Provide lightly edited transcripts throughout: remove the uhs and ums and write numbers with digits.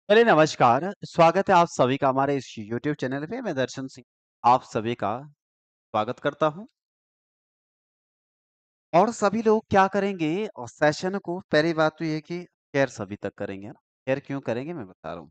चलिए नमस्कार, स्वागत है आप सभी का हमारे इस यूट्यूब चैनल पे। मैं दर्शन सिंह आप सभी का स्वागत करता हूँ। और सभी लोग क्या करेंगे और सेशन को पहली बात तो ये है कि शेयर सभी तक करेंगे, है ना? शेयर क्यों करेंगे मैं बता रहा हूँ।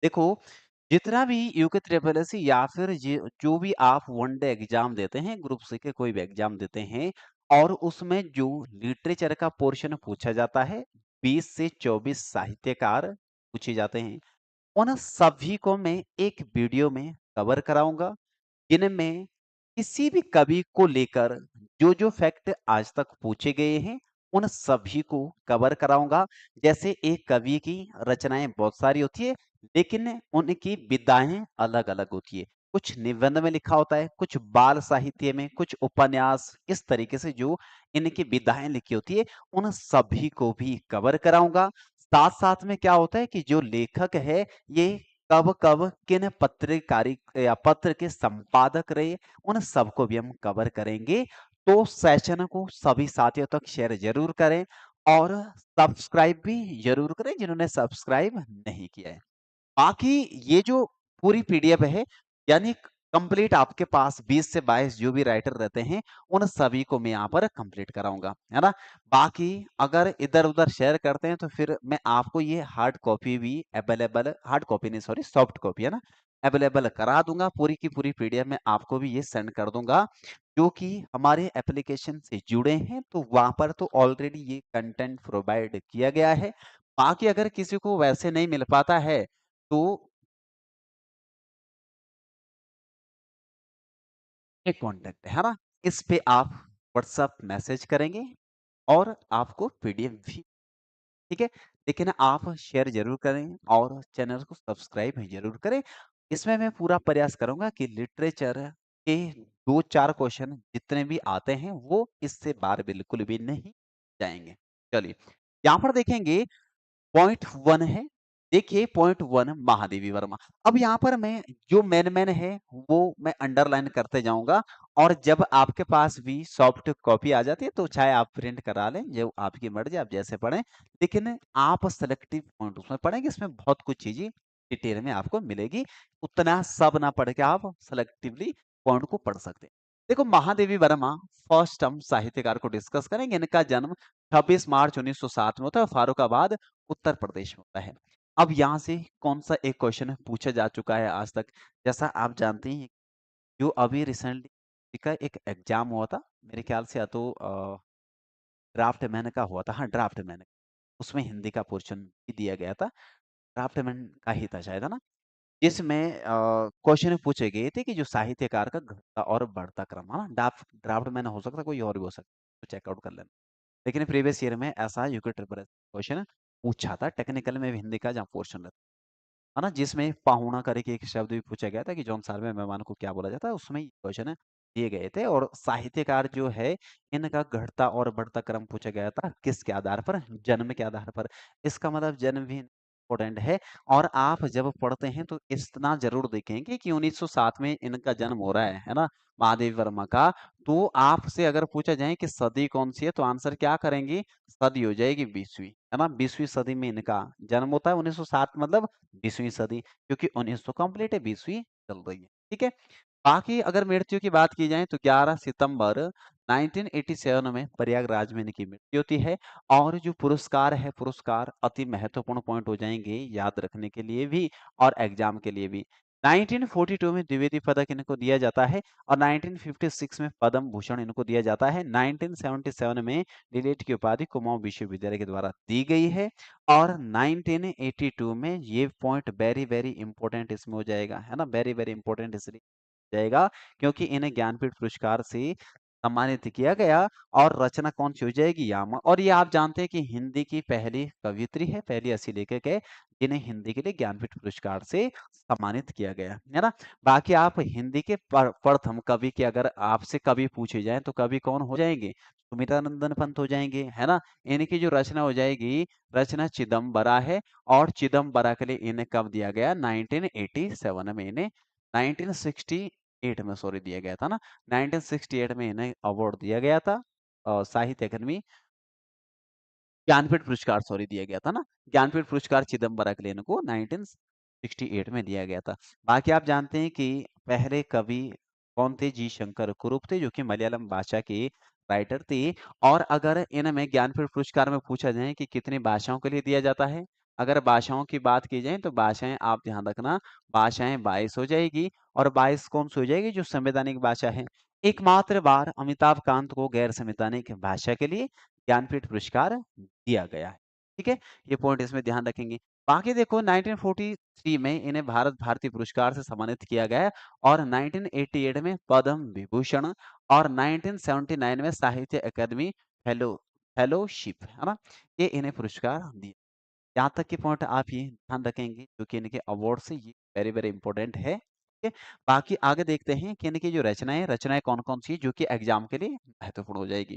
देखो, जितना भी यूके ट्रिपल एससी या फिर जो भी आप वन डे एग्जाम देते हैं, ग्रुप सी के कोई भी एग्जाम देते हैं और उसमें जो लिटरेचर का पोर्शन पूछा जाता है, 20 से 24 साहित्यकार पूछे जाते हैं। उन सभी को मैं एक वीडियो में कवर कराऊंगा, जिनमें किसी भी कवि को लेकर जो फैक्ट आज तक पूछे गए हैं, उन सभी को कवर कराऊंगा। जैसे एक कवि की रचनाएं बहुत सारी होती है, लेकिन उनकी विधाएं अलग अलग होती है। कुछ निबंध में लिखा होता है, कुछ बाल साहित्य में, कुछ उपन्यास, इस तरीके से जो इनकी विधाएं लिखी होती है, उन सभी को भी कवर कराऊंगा। साथ साथ में क्या होता है कि जो लेखक है, ये कब कब किन पत्रकारी या पत्र के संपादक रहे, उन सबको भी हम कवर करेंगे। तो सेशन को सभी साथियों तक शेयर जरूर करें और सब्सक्राइब भी जरूर करें जिन्होंने सब्सक्राइब नहीं किया है। बाकी ये जो पूरी पीडीएफ है, यानी कंप्लीट आपके पास 20 से 22 जो भी राइटर रहते हैं, उन सभी को मैं यहाँ पर कंप्लीट कराऊंगा, है ना? बाकी अगर इधर उधर शेयर करते हैं तो फिर मैं आपको ये हार्ड कॉपी भी अवेलेबल, हार्ड कॉपी नहीं सॉरी, सॉफ्ट कॉपी, है ना, अवेलेबल करा दूंगा। पूरी की पूरी पीडीएफ में आपको भी ये सेंड कर दूंगा, जो कि हमारे एप्लीकेशन से जुड़े हैं तो वहां पर तो ऑलरेडी ये कंटेंट प्रोवाइड किया गया है। बाकी अगर किसी को वैसे नहीं मिल पाता है तो एक कॉन्टेक्ट है ना, इस पे आप व्हाट्सएप मैसेज करेंगे और आपको पीडीएफ भी, ठीक है। लेकिन आप शेयर जरूर करें और चैनल को सब्सक्राइब भी जरूर करें। इसमें मैं पूरा प्रयास करूंगा कि लिटरेचर के दो चार क्वेश्चन जितने भी आते हैं वो इससे बाहर बिल्कुल भी नहीं जाएंगे। चलिए, यहाँ पर देखेंगे पॉइंट वन है। देखिए पॉइंट वन, महादेवी वर्मा। अब यहाँ पर मैं जो मेन मेन है वो मैं अंडरलाइन करते जाऊंगा, और जब आपके पास भी सॉफ्ट कॉपी आ जाती है तो चाहे आप प्रिंट करा लें, जो आपकी मर्जी, आप जैसे पढ़ें। लेकिन आप सेलेक्टिव पॉइंट उसमें पढ़ेंगे, इसमें बहुत कुछ चीजें डिटेल में आपको मिलेगी। उतना सब ना पढ़ के आप सेलेक्टिवली पॉइंट को पढ़ सकते हैं। देखो, महादेवी वर्मा फर्स्ट हम साहित्यकार को डिस्कस करेंगे। इनका जन्म 26 मार्च 1907 में होता है, फारुखाबाद उत्तर प्रदेश में होता है। अब यहाँ से कौन सा एक क्वेश्चन पूछा जा चुका है आज तक? जैसा आप जानते हैं, जो अभी रिसेंटली का एक एग्जाम हुआ था, मेरे ख्याल से या तो ड्राफ्ट मैन का हुआ था, हाँ ड्राफ्ट मैन, उसमें हिंदी का पोर्शन भी दिया गया था। ड्राफ्ट मैन का ही था शायद, है ना? जिसमें क्वेश्चन पूछे गए थे कि जो साहित्यकार का घटता और बढ़ता क्रम, है ना, ड्राफ्ट मैन हो सकता, कोई और भी हो सकता, तो चेकआउट कर लेना। लेकिन प्रीवियस ईयर में ऐसा यूके ट्रिपल क्वेश्चन पूछा था, टेक्निकल में भी हिंदी का जहाँ पोर्शन, है ना, जिसमें पाहुणा करके एक शब्द भी पूछा गया था कि जौन साल में मेहमान को क्या बोला जाता है, उसमें क्वेश्चन दिए गए थे। और साहित्यकार जो है, इनका घटता और बढ़ता क्रम पूछा गया था, किसके आधार पर? जन्म के आधार पर। इसका मतलब जन्म भी इम्पोर्टेंट है। और आप जब पढ़ते हैं तो इतना जरूर देखेंगे कि 1907 में इनका जन्म हो रहा है ना, महादेव वर्मा का। तो आपसे अगर पूछा जाए कि सदी कौन सी है, तो आंसर क्या करेंगे? सदी हो जाएगी 20वीं, है ना। 20वीं सदी में इनका जन्म होता है। 1907 मतलब 20वीं सदी, क्योंकि 1900 कंप्लीट है, 20वीं चल रही है, ठीक है। बाकी अगर मृत्यु की बात की जाए तो 11 सितंबर 1987 में प्रयागराज में इनकी मृत्यु होती है। और जो पुरस्कार है, पुरस्कार अति महत्वपूर्ण पॉइंट हो जाएंगे याद रखने के लिए भी और एग्जाम के लिए भी। 1942 में द्विवेदी पदक इनको दिया जाता है और 1956 में पद्म भूषण इनको दिया जाता है। 1977 में डीलिट की उपाधि कुमाऊं विश्वविद्यालय के द्वारा दी गई है। और 1982 में ये पॉइंट वेरी वेरी इंपॉर्टेंट इसमें हो जाएगा, है ना, वेरी वेरी इंपॉर्टेंट इसलिए जाएगा क्योंकि इन्हें ज्ञानपीठ पुरस्कार से सम्मानित किया गया। और रचना कौन सी हो जाएगी? यामा। और ये आप जानते हैं कि हिंदी की पहली कवियत्री है, पहली ऐसी लेखक है जिन्हें हिंदी के लिए ज्ञानपीठ पुरस्कार से सम्मानित किया गया, है ना। बाकी आप हिंदी के प्रथम कवि के अगर आपसे कवि पूछे जाए तो कवि कौन हो जाएंगे? सुमित्रा नंदन पंत हो जाएंगे, है ना। इनकी जो रचना हो जाएगी, रचना चिदम्बरा है। और चिदम्बरा के लिए इन्हें कब दिया गया? 1987 में इन्हें, 1968 में सॉरी दिया गया था ना, 1968 में इन्हें अवार्ड दिया गया था साहित्य अकादमी ज्ञानपीठ पुरस्कार सॉरी दिया गया था ना। ज्ञानपीठ पुरस्कार चिदम्बरम को 1968 में दिया गया था। बाकी आप जानते हैं कि पहले कवि कौन थे? जी शंकर कुरुप थे, जो कि मलयालम भाषा के राइटर थे। और अगर इनमें ज्ञानपीठ पुरस्कार में पूछा जाए कि कितनी भाषाओं के लिए दिया जाता है, अगर भाषाओं की बात की जाए तो भाषाएं आप ध्यान रखना, भाषाएं 22 हो जाएगी। और 22 कौन सी हो जाएगी? जो संवैधानिक भाषा है। एकमात्र बार अमिताभ कांत को गैर संवैधानिक भाषा के लिए ज्ञानपीठ पुरस्कार दिया गया है। ठीक है? ये पॉइंट इसमें ध्यान रखेंगे। बाकी देखो 1943 में इन्हें भारत भारती पुरस्कार से सम्मानित किया गया है। और 1988 में पद्म विभूषण और 1979 में साहित्य अकादमी फेलोशिप, है ना? ये इन्हें पुरस्कार दिए। यहाँ तक के पॉइंट आप ये ध्यान रखेंगे, जो कि इनके अवार्ड से ये वेरी वेरी इंपॉर्टेंट है। ठीक है? बाकी आगे देखते हैं कि इनकी जो रचनाएं कौन-कौन सी है, जो कि एग्जाम के लिए महत्वपूर्ण हो जाएगी।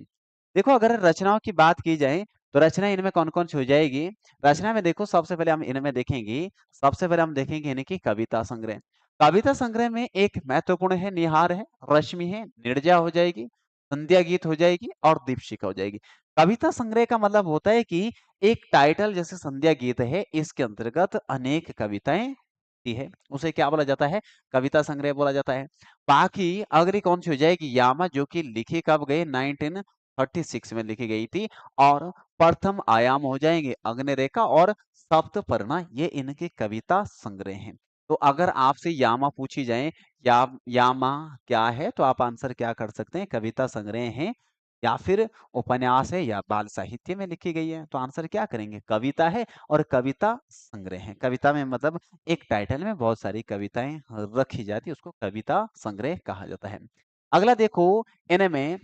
देखो अगर रचनाओं की बात की जाए तो रचना इनमें कौन-कौन सी हो जाएगी? रचना में देखो सबसे पहले हम इनमें देखेंगे, सबसे पहले हम देखेंगे इनकी कविता संग्रह। कविता संग्रह में एक महत्वपूर्ण है निहार है, रश्मि है, निर्जरा हो जाएगी, संध्या गीत हो जाएगी और दीपशिखा हो जाएगी। कविता संग्रह का मतलब होता है कि एक टाइटल जैसे संध्या गीत है, इसके अंतर्गत अनेक कविताएं होती है, उसे क्या बोला जाता है? कविता संग्रह बोला जाता है। बाकी अगली कौन सी हो जाएगी? यामा, जो कि लिखी कब गई? 1936 में लिखी गई थी। और प्रथम आयाम हो जाएंगे अग्निरेखा और सप्तपर्णा, ये इनके कविता संग्रह हैं। तो अगर आपसे यामा पूछी जाए, यामा क्या है, तो आप आंसर क्या कर सकते हैं? कविता संग्रह है या फिर उपन्यास है या बाल साहित्य में लिखी गई है। तो आंसर क्या करेंगे? कविता है और कविता संग्रह है। कविता में मतलब एक टाइटल में बहुत सारी कविताएं रखी जाती है, उसको कविता संग्रह कहा जाता है। अगला देखो, इनमें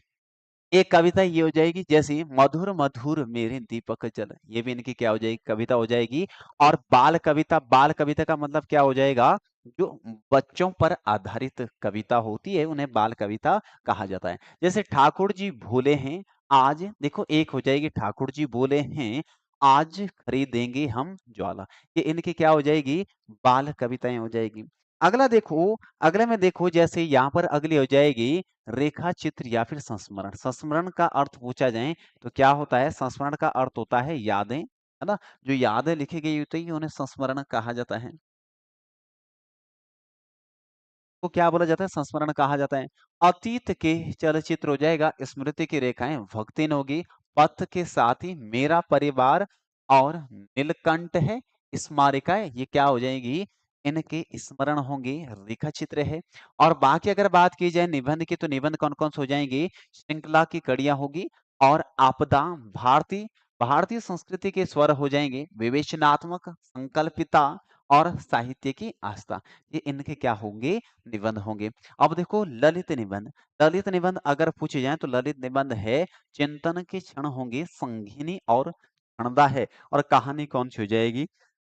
एक कविता ये हो जाएगी जैसे मधुर मधुर मेरे दीपक जल, ये भी इनकी क्या हो जाएगी? कविता हो जाएगी। और बाल कविता का मतलब क्या हो जाएगा? जो बच्चों पर आधारित कविता होती है उन्हें बाल कविता कहा जाता है। जैसे ठाकुर जी भूले हैं आज, देखो एक हो जाएगी ठाकुर जी बोले हैं आज खरीदेंगे हम ज्वाला, ये इनकी क्या हो जाएगी? बाल कविताएं हो जाएगी। अगला देखो, अगले में देखो जैसे यहाँ पर अगली हो जाएगी रेखा चित्र या फिर संस्मरण। संस्मरण का अर्थ पूछा जाए तो क्या होता है? संस्मरण का अर्थ होता है यादें, है ना? जो यादें लिखी गई होती है उन्हें संस्मरण कहा जाता है। को क्या बोला जाता है? संस्मरण कहा जाता है। अतीत के चलचित्र हो जाएगा, स्मृति की रेखाएं भक्तिन होगी, पथ के साथी मेरा परिवार और नीलकंठ है, स्मारिकाएं ये क्या हो जाएगी? इनके स्मरण होंगे, रेखा चित्र है। और बाकी अगर बात की जाए निबंध की, तो निबंध कौन कौन से हो जाएंगे? श्रृंखला की कड़ियां होगी और आपदा, भारतीय भारतीय संस्कृति के स्वर हो जाएंगे, विवेचनात्मक, संकल्पिता और साहित्य की आस्था, ये इनके क्या होंगे? निबंध होंगे। अब देखो ललित निबंध, ललित निबंध अगर पूछे जाए तो ललित निबंध है चिंतन के क्षण होंगे, संगीनी और क्षणदा है। और कहानी कौन सी हो जाएगी?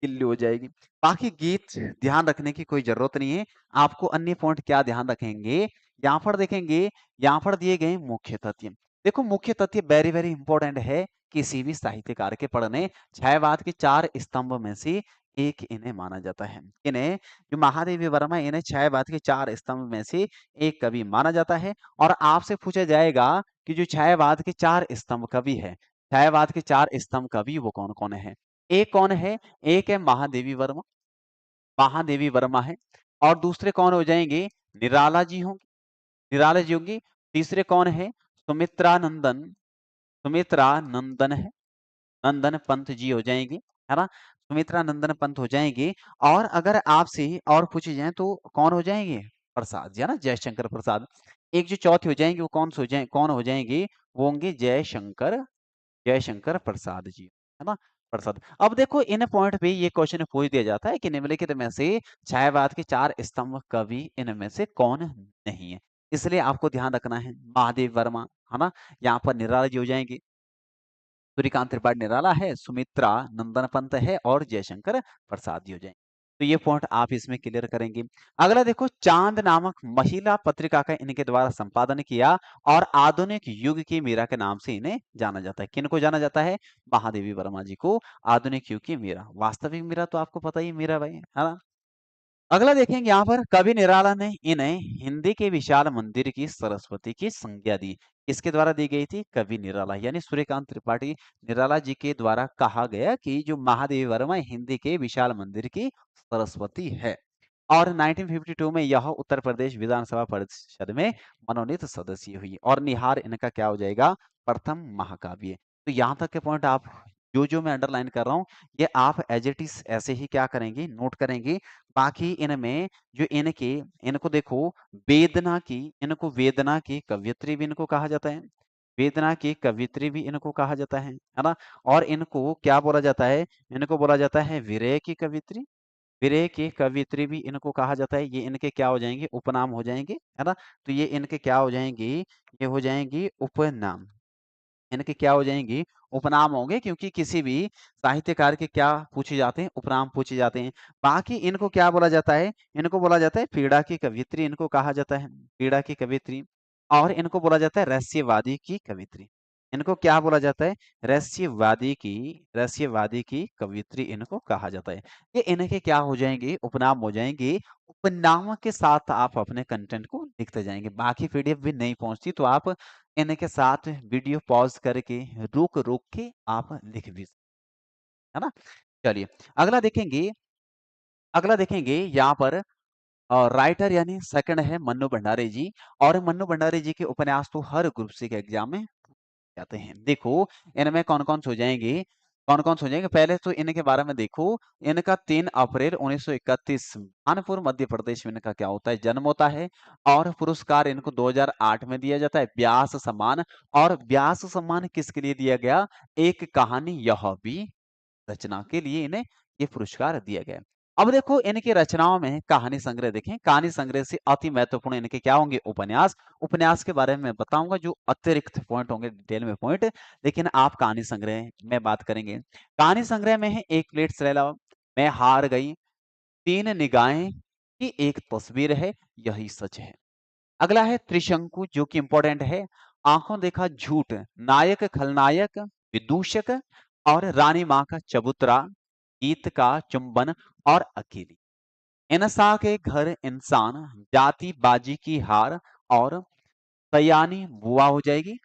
किल्ली हो जाएगी। बाकी गीत ध्यान रखने की कोई जरूरत नहीं है। आपको अन्य पॉइंट क्या ध्यान रखेंगे? यहाँ पर देखेंगे, यहाँ पर दिए गए मुख्य तथ्य। देखो मुख्य तथ्य वेरी वेरी इंपॉर्टेंट है किसी भी साहित्यकार के पढ़ने। छायावाद के 4 स्तंभ में से एक इन्हें माना जाता है। इन्हें, जो महादेवी वर्मा, इन्हें छायावाद के 4 स्तंभ में से एक कवि माना जाता है। और आपसे पूछा जाएगा कि जो छायावाद के 4 स्तंभ कवि है, छायावाद के 4 स्तंभ कवि वो कौन-कौन है? एक कौन है? एक है महादेवी वर्मा, महादेवी वर्मा है। और दूसरे कौन हो जाएंगे? निराला जी होंगे, निराला जी होंगी। तीसरे कौन है? सुमित्रा नंदन, सुमित्रा नंदन है, नंदन पंत जी हो जाएंगे, है ना? सुमित्रा नंदन पंत हो जाएंगे। और अगर आपसे और पूछे जाए तो कौन हो जाएंगे? प्रसाद जी, है ना? जयशंकर प्रसाद। एक जो चौथे हो जाएंगे वो कौन हो जाएंगे? वो होंगे जयशंकर, जयशंकर प्रसाद जी, है ना? प्रसाद। अब देखो इन पॉइंट पे ये क्वेश्चन पूछ दिया जाता है कि निम्नलिखित में से छायावाद के 4 स्तंभ कवि इनमें से कौन नहीं है? इसलिए आपको ध्यान रखना है महादेव वर्मा, है ना? यहाँ पर निराला जी हो जाएंगे, सूर्यकांत त्रिपाठी निराला है, सुमित्रा नंदन पंत है और जयशंकर प्रसाद जी हो जाएंगे। तो ये पॉइंट आप इसमें क्लियर करेंगे। अगला देखो, चांद नामक महिला पत्रिका का इनके द्वारा संपादन किया और आधुनिक युग की मीरा के नाम से इन्हें जाना जाता है। किनको जाना जाता है? महादेवी वर्मा जी को आधुनिक युग की मीरा। वास्तविक मीरा तो आपको पता ही है, मीरा भाई, है ना? अगला देखेंगे यहाँ पर कवि निराला ने इन्हें हिंदी के विशाल मंदिर की सरस्वती की संज्ञा दी। किसके द्वारा दी गई थी? कवि निराला यानी सूर्यकांत त्रिपाठी निराला जी के द्वारा कहा गया कि जो महादेवी वर्मा हिंदी के विशाल मंदिर की सरस्वती है। और 1952 में यह उत्तर प्रदेश विधानसभा परिषद में मनोनीत सदस्य हुई और निहार इनका क्या हो जाएगा? प्रथम महाकाव्य। तो यहाँ तक के पॉइंट आप जो मैं अंडरलाइन कर रहा हूँ, ये आप एज इट इज ऐसे ही क्या करेंगे? नोट करेंगे। बाकी इनमें जो इनके इनको देखो, इनको वेदना की कवयित्री भी इनको कहा जाता है। वेदना की कवयित्री भी इनको कहा जाता है ना? और इनको क्या बोला जाता है? इनको बोला जाता है विरह की कवयित्री। विरह की कवयित्री भी इनको कहा जाता है। ये इनके क्या हो जाएंगे? उपनाम हो जाएंगे, है ना? तो ये इनके क्या हो जाएंगी? ये हो जाएंगी उपनाम। इनके क्या हो जाएंगी? उपनाम होंगे, क्योंकि किसी भी साहित्यकार के क्या पूछे जाते हैं? उपनाम पूछे जाते हैं। बाकी इनको क्या बोला जाता है? इनको बोला जाता है पीड़ा की कवयित्री, इनको कहा जाता है पीड़ा की कवयित्री। और इनको बोला जाता है रहस्यवादी की कवयित्री। इनको क्या बोला जाता है? रहस्यवादी की कवयित्री इनको कहा जाता है। ये इनके क्या हो जाएंगे? उपनाम हो जाएंगे। उपनाम के साथ आप अपने कंटेंट को लिखते जाएंगे। बाकी पीडीएफ भी नहीं पहुंचती तो आप इनके साथ वीडियो पॉज करके रुक रुक के आप लिख भी है ना? चलिए अगला देखेंगे। अगला देखेंगे यहाँ पर राइटर यानी सेकंड है मन्नू भंडारी जी। और मन्नू भंडारी जी के उपन्यास तो हर ग्रुप सी के एग्जाम में जाते हैं। देखो इनमें कौन-कौन से हो जाएंगे? कौन-कौन से हो जाएंगे? पहले तो इनके बारे में देखो। इनका 3 अप्रैल 1931 कानपुर मध्य प्रदेश में इनका क्या होता है? जन्म होता है। और पुरस्कार इनको 2008 में दिया जाता है व्यास सम्मान। और व्यास सम्मान किसके लिए दिया गया? एक कहानी यह भी रचना के लिए इन्हें ये पुरस्कार दिया गया। अब देखो इनकी रचनाओं में कहानी संग्रह देखें। कहानी संग्रह से अति महत्वपूर्ण इनके क्या होंगे? उपन्यास। उपन्यास के बारे में मैं बताऊंगा जो अतिरिक्त पॉइंट होंगे डिटेल में पॉइंट। लेकिन आप कहानी संग्रह में बात करेंगे। कहानी संग्रह में है एक प्लेट सैलाब, मैं हार गई, तीन निगाहें की एक तस्वीर है, यही सच है। अगला है त्रिशंकु जो कि इंपॉर्टेंट है। आंखों देखा झूठ, नायक खलनायक, विदूषक और रानी मां का चबूतरा, गीत का चुंबन और अकेली। इंसा के घर इंसान, जाति बाजी की हार और सयानी बुआ हो जाएगी।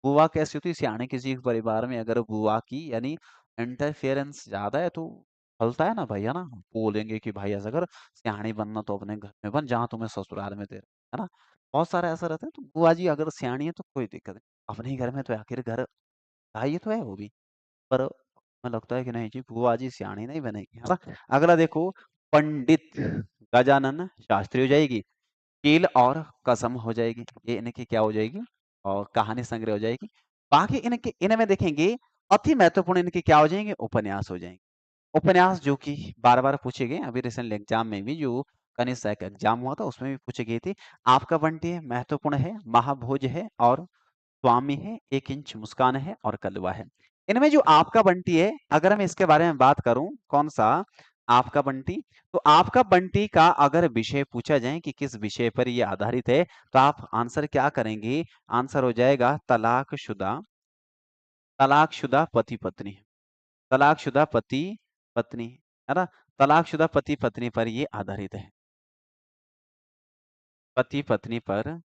बुआ कैसी होती है? सियाने किसी के परिवार में अगर बुआ की यानी इंटरफेरेंस ज्यादा है तो फलता है ना भाई, है ना? बोलेंगे कि भाई ऐसा कर, सियानी बनना तो अपने घर में बन जहां तुम्हें ससुराल में दे रहे, है ना? बहुत सारा ऐसा रहता है। तो बुआ जी अगर सियानी है तो कोई दिक्कत नहीं, अपने ही घर में तो आखिर घर का ये तो है वो भी। पर हमें लगता है कि नहीं जी बुआ जी सियानी नहीं बनेगी, है ना? अगला देखो, पंडित गजानन शास्त्री हो जाएगी। कील और कसम हो जाएगी। ये इनकी क्या हो जाएगी? और कहानी संग्रह हो जाएगी। बाकी इनके इनमें देखेंगे अति महत्वपूर्ण इनके क्या हो जाएंगे? उपन्यास हो जाएंगे। उपन्यास जो कि बार बार पूछे गए, अभी रिसेंट एग्जाम में भी जो कनिष्ठ का एग्जाम हुआ था उसमें भी पूछे गए थे। आपका बंटी है महत्वपूर्ण है, महाभोज है और स्वामी है, एक इंच मुस्कान है और कलवा है। इनमें जो आपका बंटी है, अगर मैं इसके बारे में बात करूं, कौन सा आपका बंटी? तो आपका बंटी का अगर विषय पूछा जाए कि किस विषय पर यह आधारित है, तो आप आंसर क्या करेंगे? आंसर हो जाएगा तलाकशुदा पति पत्नी। तलाकशुदा पति पत्नी, है ना? तलाकशुदा पति पत्नी पर ये आधारित है। पति पत्नी पर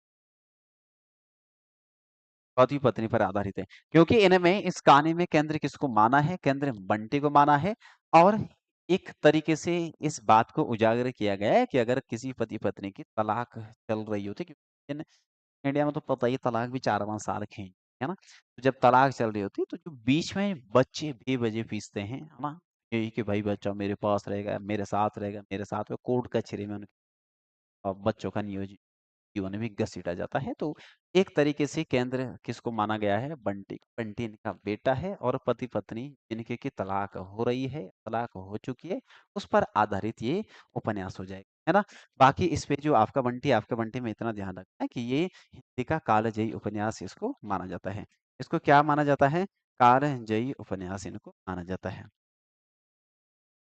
पति पत्नी पर आधारित है। क्योंकि इनमें इस कहानी में केंद्र किसको माना है? केंद्र बंटी को माना है। और एक तरीके से इस बात को उजागर किया गया है कि अगर किसी पति पत्नी की तलाक चल रही होती, क्योंकि इंडिया में तो पता ही तलाक भी 4-5 साल खींच, है ना? तो जब तलाक चल रही होती है तो जो बीच में बच्चे बेवजह पीसते हैं, है ना? यही कि भाई बच्चा मेरे पास रहेगा, मेरे साथ रहेगा, मेरे साथ में कोर्ट कचहरी में उनके बच्चों का नियोजित जीवन भी घसीटा जाता है। तो एक तरीके से केंद्र किसको माना गया है? बंटी। बंटी इनका बेटा है और पति पत्नी जिनके की तलाक हो रही है, तलाक हो चुकी है, उस पर आधारित ये उपन्यास हो जाएगा, है ना? बाकी इस पे जो आपका बंटी में इतना ध्यान रखना है कि ये हिंदी का कालजयी उपन्यास इसको माना जाता है। इसको क्या माना जाता है? कालजयी उपन्यास इनको माना जाता है।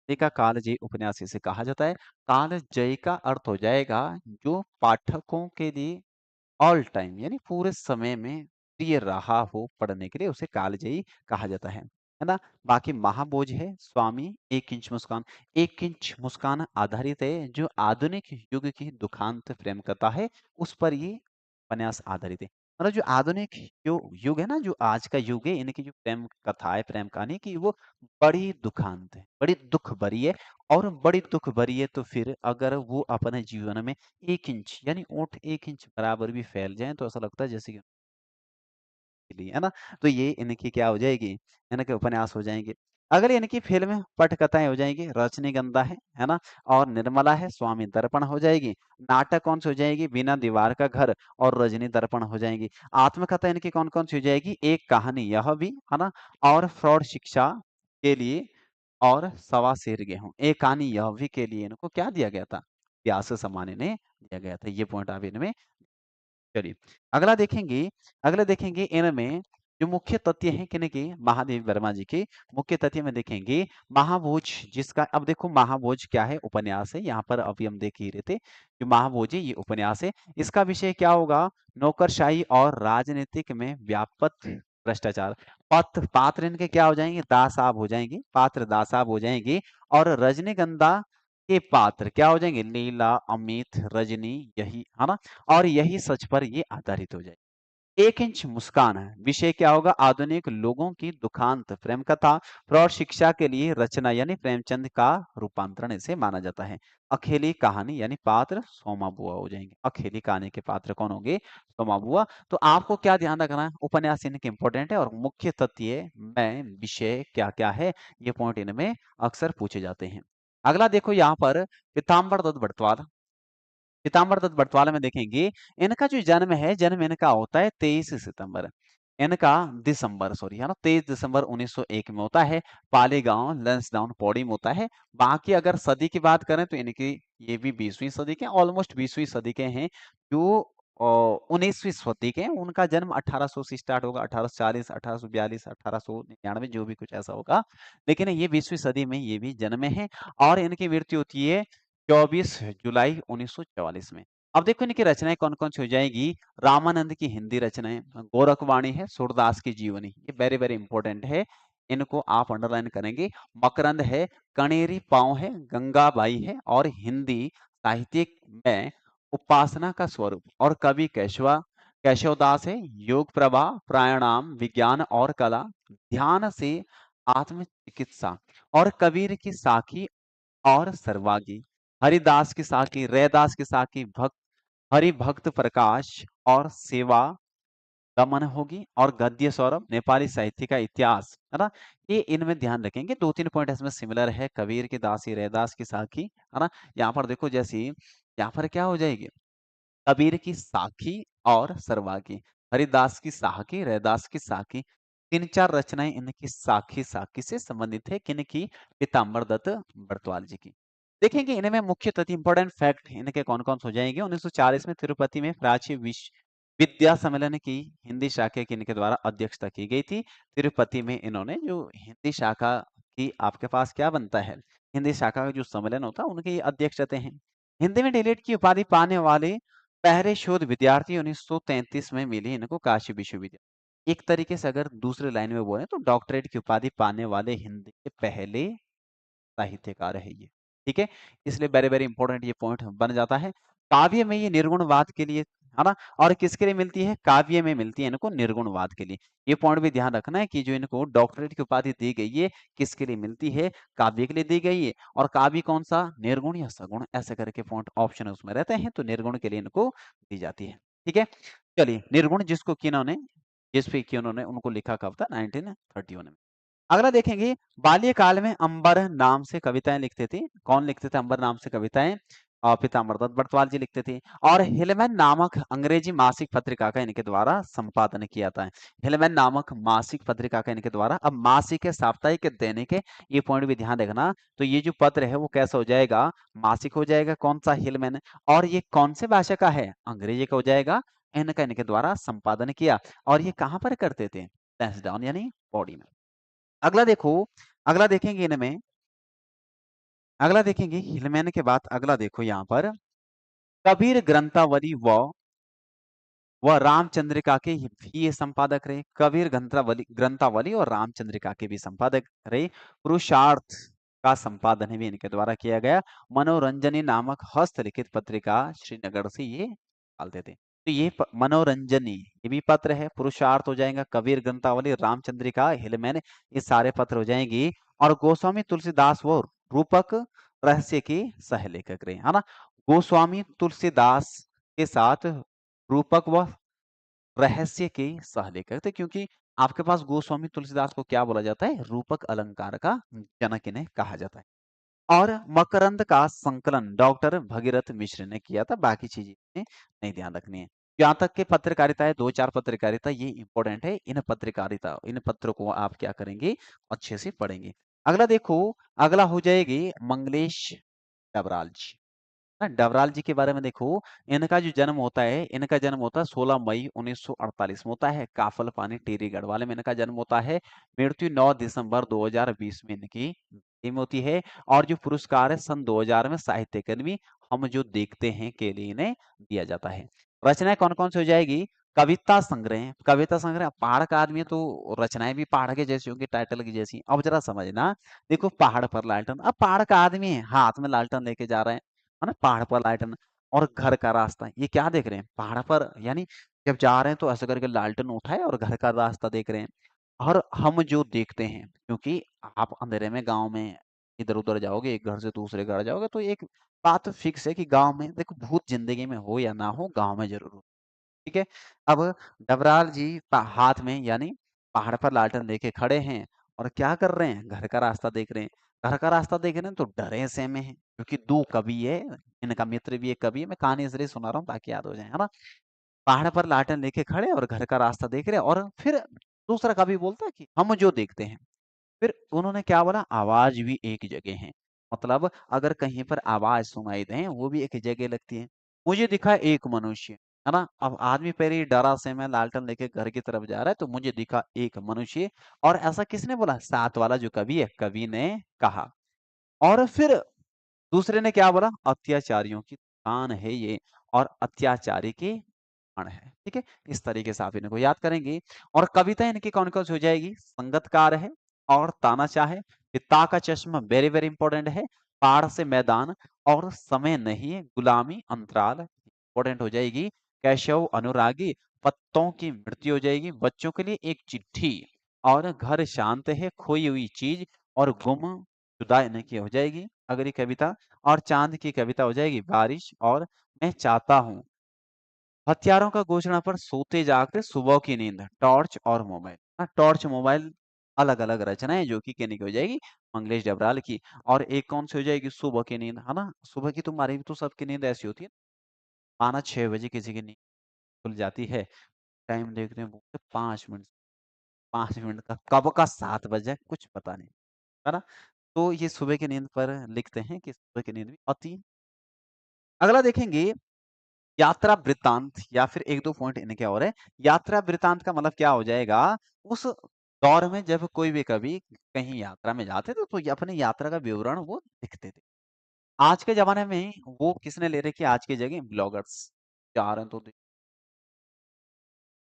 हिंदी का कालजयी उपन्यास इसे कहा जाता है। कालजयी का अर्थ हो जाएगा जो पाठकों के लिए ऑल टाइम यानी पूरे समय में प्रिय रहा हो पढ़ने के लिए, उसे कालजयी कहा जाता है ना? बाकी महाबोझ है स्वामी एक इंच मुस्कान। एक इंच मुस्कान आधारित है जो आधुनिक युग की दुखांत प्रेम कथा है, उस पर ये उपन्यास आधारित है। मतलब जो आधुनिक युग है ना, जो आज का युग है, इनकी जो प्रेम कथा है, प्रेम कहानी की, वो बड़ी दुखांत है, बड़ी दुख भरी है। और बड़ी दुख भरी है तो फिर अगर वो अपने जीवन में 1 इंच यानी ऊँट 1 इंच बराबर भी फैल जाएँ तो ऐसा लगता है जैसे कि के लिए, है ना? तो ये इनकी क्या हो जाएगी, इनके उपन्यास हो जाएँगे। अगली इनकी फ़िल्म पटकथाएँ हो जाएँगी, रजनीगंधा है ना? और निर्मला है, स्वामी दर्पण हो जाएगी। नाटक कौन-सी हो जाएगी, बिना दीवार का घर और रजनी दर्पण हो जाएँगी। आत्मकथा इनकी कौन-कौन सी हो जाएगी, एक कहानी यह भी, है ना? और प्रौढ़ शिक्षा के लिए और सवा सेर गेहूँ। एक कहानी यह भी के लिए इनको क्या दिया गया था, व्यास सम्मान इन्हें दिया गया था। ये पॉइंट आप इनमें चलिए, अगला देखेंगे इनमें जो मुख्य तथ्य हैं किनके, महादेव वर्मा जी के। मुख्य तथ्य में देखेंगे महाभोज, जिसका अब देखो महाभोज क्या है, उपन्यास है। यहाँ पर अभी हम देख ही रहे थे, जो महाभोज है ये उपन्यास है। इसका विषय क्या होगा, नौकरशाही और राजनीतिक में व्यापक भ्रष्टाचार। पात्र इनके क्या हो जाएंगे, दासाब हो जाएंगे, पात्र दासाब हो जाएंगे। और रजनीगंधा के पात्र क्या हो जाएंगे, लीला, अमित, रजनी, यही, है ना? और यही सच पर ये आधारित हो जाए। 1 इंच मुस्कान है, विषय क्या होगा, आधुनिक लोगों की दुखांत प्रेम कथा, प्रौढ़ शिक्षा के लिए रचना यानी प्रेमचंद का रूपांतरण इसे माना जाता है। अकेली कहानी यानी पात्र सोमा बुआ हो जाएंगे। अकेली कहानी के पात्र कौन होंगे, सोमा बुआ। तो आपको क्या ध्यान रखना है, उपन्यास इनके इंपॉर्टेंट है और मुख्य तथ्य में विषय क्या क्या है, ये पॉइंट इनमें अक्सर पूछे जाते हैं। अगला देखो यहाँ पर पीताम्बर दत्त बड़तवाल। पीताम्बर दत्त बड़तवाल में देखेंगे, इनका जो जन्म है, जन्म इनका होता है 23 सितंबर, इनका दिसंबर सॉरी, है ना, 23 दिसंबर 1901 में होता है। पालीगांव लंसडाउन पौड़ी में होता है। बाकी अगर सदी की बात करें तो इनकी ये भी 20वीं सदी के, ऑलमोस्ट 20वीं सदी के हैं। जो 19वीं सदी के हैं, उनका जन्म 1800 से स्टार्ट होगा, 1840, 1842, 1899, जो भी कुछ ऐसा होगा। लेकिन ये 20वीं सदी में ये भी जन्मे हैं। और इनकी मृत्यु होती है 24 जुलाई 1944 में। अब देखो इनकी रचनाएं कौन-कौन सी हो जाएगी। रामानंद की हिंदी रचनाएं, गोरखवाणी है, सूरदास की जीवनी, ये वेरी वेरी इंपॉर्टेंट है, इनको आप अंडरलाइन करेंगे। मकरंद है, कनेरी पाँव है, गंगाबाई है। और हिंदी साहित्य में उपासना का स्वरूप और कवि केशवदास है, योग प्रभा, प्राणायाम, विज्ञान और कला, ध्यान से आत्म चिकित्सा, और कबीर की साखी और सर्वांगी, हरिदास की साकी, रैदास की साकी, भक्त हरि भक्त प्रकाश और सेवा दमन होगी। और गद्य सौरभ, नेपाली साहित्य का इतिहास, है ना? ये इनमें ध्यान रखेंगे। 2-3 पॉइंट इसमें सिमिलर है, कबीर की दासी, रैदास की साखी, है ना? यहाँ पर देखो जैसे यहाँ पर क्या हो जाएगी, कबीर की साखी और सर्वांगी, हरिदास की साहकी, रैदास की साखी, 3-4 रचनाएं इनकी साखी साखी से संबंधित है, किनकी, पीताम्बर दत्त बड़तवाल जी की। देखेंगे इनमें मुख्य तथ्य इंपॉर्टेंट फैक्ट इनके कौन कौन से हो जाएंगे। 1940 में तिरुपति में प्राची विश्व विद्या सम्मेलन की हिंदी शाखा की इनके द्वारा अध्यक्षता की गई थी। तिरुपति में इन्होंने जो हिंदी शाखा की, आपके पास क्या बनता है, हिंदी शाखा का जो सम्मेलन होता है उनके ये अध्यक्ष रहते हैं। हिंदी में डीलिट की उपाधि पाने वाले पहले शोध विद्यार्थी 1933 में मिली इनको काशी विश्वविद्यालय। एक तरीके से अगर दूसरे लाइन में बोले तो डॉक्टरेट की उपाधि पाने वाले हिंदी के पहले साहित्यकार है ये। ठीक है, इसलिए वेरी वेरी इंपॉर्टेंट ये पॉइंट बन जाता है। काव्य में ये निर्गुणवाद के लिए, है ना? और किसके लिए मिलती है, काव्य में मिलती है इनको निर्गुणवाद के लिए। ये पॉइंट भी ध्यान रखना है कि जो इनको डॉक्टरेट की उपाधि दी गई है, किसके लिए मिलती है, काव्य के लिए दी गई है। और काव्य कौन सा, निर्गुण या सगुण, ऐसे करके पॉइंट ऑप्शन उसमें रहते हैं, तो निर्गुण के लिए इनको दी जाती है। ठीक है, चलिए निर्गुण जिसको किन्होंने, जिस पे कि उन्होंने उनको लिखा कब था, 1931 में। अगला देखेंगे, बाल्यकाल में अंबर नाम से कविताएं लिखते थे। कौन लिखते थे अंबर नाम से कविताएं, पीताम्बर दत्त बड़तवाल जी लिखते थे। और हिलमैन नामक अंग्रेजी मासिक पत्रिका का इनके द्वारा संपादन किया था। हिलमैन नामक मासिक पत्रिका का इनके द्वारा, अब मासिक है, साप्ताहिक है, दैनिक है, ये पॉइंट भी ध्यान रखना। तो ये जो पत्र है वो कैसा हो जाएगा, मासिक हो जाएगा, कौन सा, हिलमैन। और ये कौन से भाषा का है, अंग्रेजी का हो जाएगा। इनका इनके द्वारा संपादन किया। और ये कहाँ पर करते थे, लैंसडाउन यानी पौड़ी में। अगला देखो, अगला देखेंगे इनमें, अगला देखेंगे हिलमैन के बाद, अगला देखो यहाँ पर कबीर ग्रंथावली व रामचंद्रिका के भी ये संपादक रहे। कबीर ग्रंथावली और रामचंद्रिका के भी संपादक रहे। पुरुषार्थ का संपादन भी इनके द्वारा किया गया। मनोरंजनी नामक हस्तलिखित पत्रिका श्रीनगर से ये निकालते थे। तो ये मनोरंजनी ये भी पत्र है। पुरुषार्थ हो जाएगा, कबीर ग्रंथावली, रामचंद्रिका, हिलमेल, ये सारे पत्र हो जाएंगी। और गोस्वामी तुलसीदास वो रूपक रहस्य के सह लेखक रहे, है ना। गोस्वामी तुलसीदास के साथ रूपक व रहस्य के सह लेखक थे, क्योंकि आपके पास गोस्वामी तुलसीदास को क्या बोला जाता है, रूपक अलंकार का जनक इन्हें कहा जाता है। और मकरंद का संकलन डॉक्टर भगीरथ मिश्र ने किया था। बाकी चीजें नहीं ध्यान रखनी है। यहाँ तक के पत्रकारिता है, 2-4 पत्रकारिता ये इंपॉर्टेंट है। इन पत्रकारिता इन पत्रों को आप क्या करेंगे, अच्छे से पढ़ेंगे। अगला देखो, अगला हो जाएगी मंगलेश डबराल जी। ना डबराल जी के बारे में देखो, इनका जो जन्म होता है, इनका जन्म होता है 16 मई 1948 में होता है, काफल पानी टेरी गढ़वाल में इनका जन्म होता है। मृत्यु 9 दिसंबर 2020 में इनकी में होती है। और जो पुरस्कार है सन 2000 में साहित्य अकादमी हम जो देखते हैं के लिए इन्हें दिया जाता है। रचनाएं कौन कौन सी हो जाएगी, कविता संग्रह, कविता संग्रह पहाड़ का आदमी है तो रचनाएं भी पहाड़ के जैसी होंगी, टाइटल की जैसी। अब जरा समझना, देखो पहाड़ पर लालटन, अब पहाड़ का आदमी है, हाथ में लालटन लेके जा रहे हैं, है ना, पहाड़ पर लालटेन। और घर का रास्ता, ये क्या देख रहे हैं, पहाड़ पर, यानी जब जा रहे हैं तो ऐसे करके लालटेन उठाए और घर का रास्ता देख रहे हैं। और हम जो देखते हैं, क्योंकि आप अंधेरे में गांव में इधर उधर जाओगे, एक घर से दूसरे घर जाओगे, तो एक बात फिक्स है कि गांव में देखो भूत जिंदगी में हो या ना हो, गांव में जरूर हो। ठीक है। अब डबराल जी हाथ में यानी पहाड़ पर लालटेन लेके खड़े हैं और क्या कर रहे हैं, घर का रास्ता देख रहे हैं। घर का रास्ता देख रहे हैं तो डरे से में है, क्योंकि दो कवि है, इनका मित्र भी एक कवि है। मैं कहानी इसलिए सुना रहा हूँ ताकि याद हो जाए, है ना। पहाड़ पर लालटेन लेके खड़े और घर का रास्ता देख रहे हैं। और फिर दूसरा कवि बोलता है कि हम जो देखते हैं। फिर उन्होंने क्या बोला, आवाज भी एक जगह है। मतलब अगर कहीं पर आवाज सुनाई दे वो भी एक जगह लगती है। मुझे दिखा एक मनुष्य, है ना। अब आदमी पहले ही डरा से मैं लालटेन लेके घर की तरफ जा रहा है, तो मुझे दिखा एक मनुष्य। और ऐसा किसने बोला, साथ वाला जो कवि है, कवि ने कहा। और फिर दूसरे ने क्या बोला, अत्याचारियों की दुकान है ये, और अत्याचारी के प्राण है। ठीक है, इस तरीके से आप इनको याद करेंगे। और कविता इनकी कौन कौन सी हो जाएगी, संगतकार है, और तानाशाह है, पिता का चश्मा वेरी वेरी इंपॉर्टेंट है, पहाड़ से मैदान, और समय नहीं है, गुलामी अंतराल इंपॉर्टेंट हो जाएगी, कैशव अनुरागी, पत्तों की मृत्यु हो जाएगी, बच्चों के लिए एक चिट्ठी, और घर शांत है, खोई हुई चीज, और गुम जुदा इनकी हो जाएगी अगली कविता। और चांद की कविता हो जाएगी बारिश, और मैं चाहता हूँ। हथियारों का घोषणा पर सोते जागते सुबह की नींद, टॉर्च और मोबाइल। टॉर्च मोबाइल अलग अलग रचनाएं जो कि कहने की हो जाएगी मंगलेश डबराल की। और एक कौन सी हो जाएगी, सुबह की नींद, है ना। सुबह की तुम्हारी भी तो सबकी नींद ऐसी होती है, माना 6 बजे किसी की नींद खुल जाती है, टाइम देखते हैं वो 5 मिनट, 5 मिनट का कब का 7 बजे कुछ पता नहीं, है ना। तो ये सुबह की नींद पर लिखते हैं कि सुबह की नींद भी अति। अगला देखेंगे, यात्रा वृत्तांत, या फिर एक दो पॉइंट इनके और है। यात्रा वृत्तांत का मतलब क्या हो जाएगा, उस दौर में जब कोई भी कभी कहीं यात्रा में जाते थे तो ये अपनी यात्रा का विवरण वो लिखते थे। आज के जमाने में वो किसने ले रखी है, आज की जगह ब्लॉगर्स जा रहे हैं तो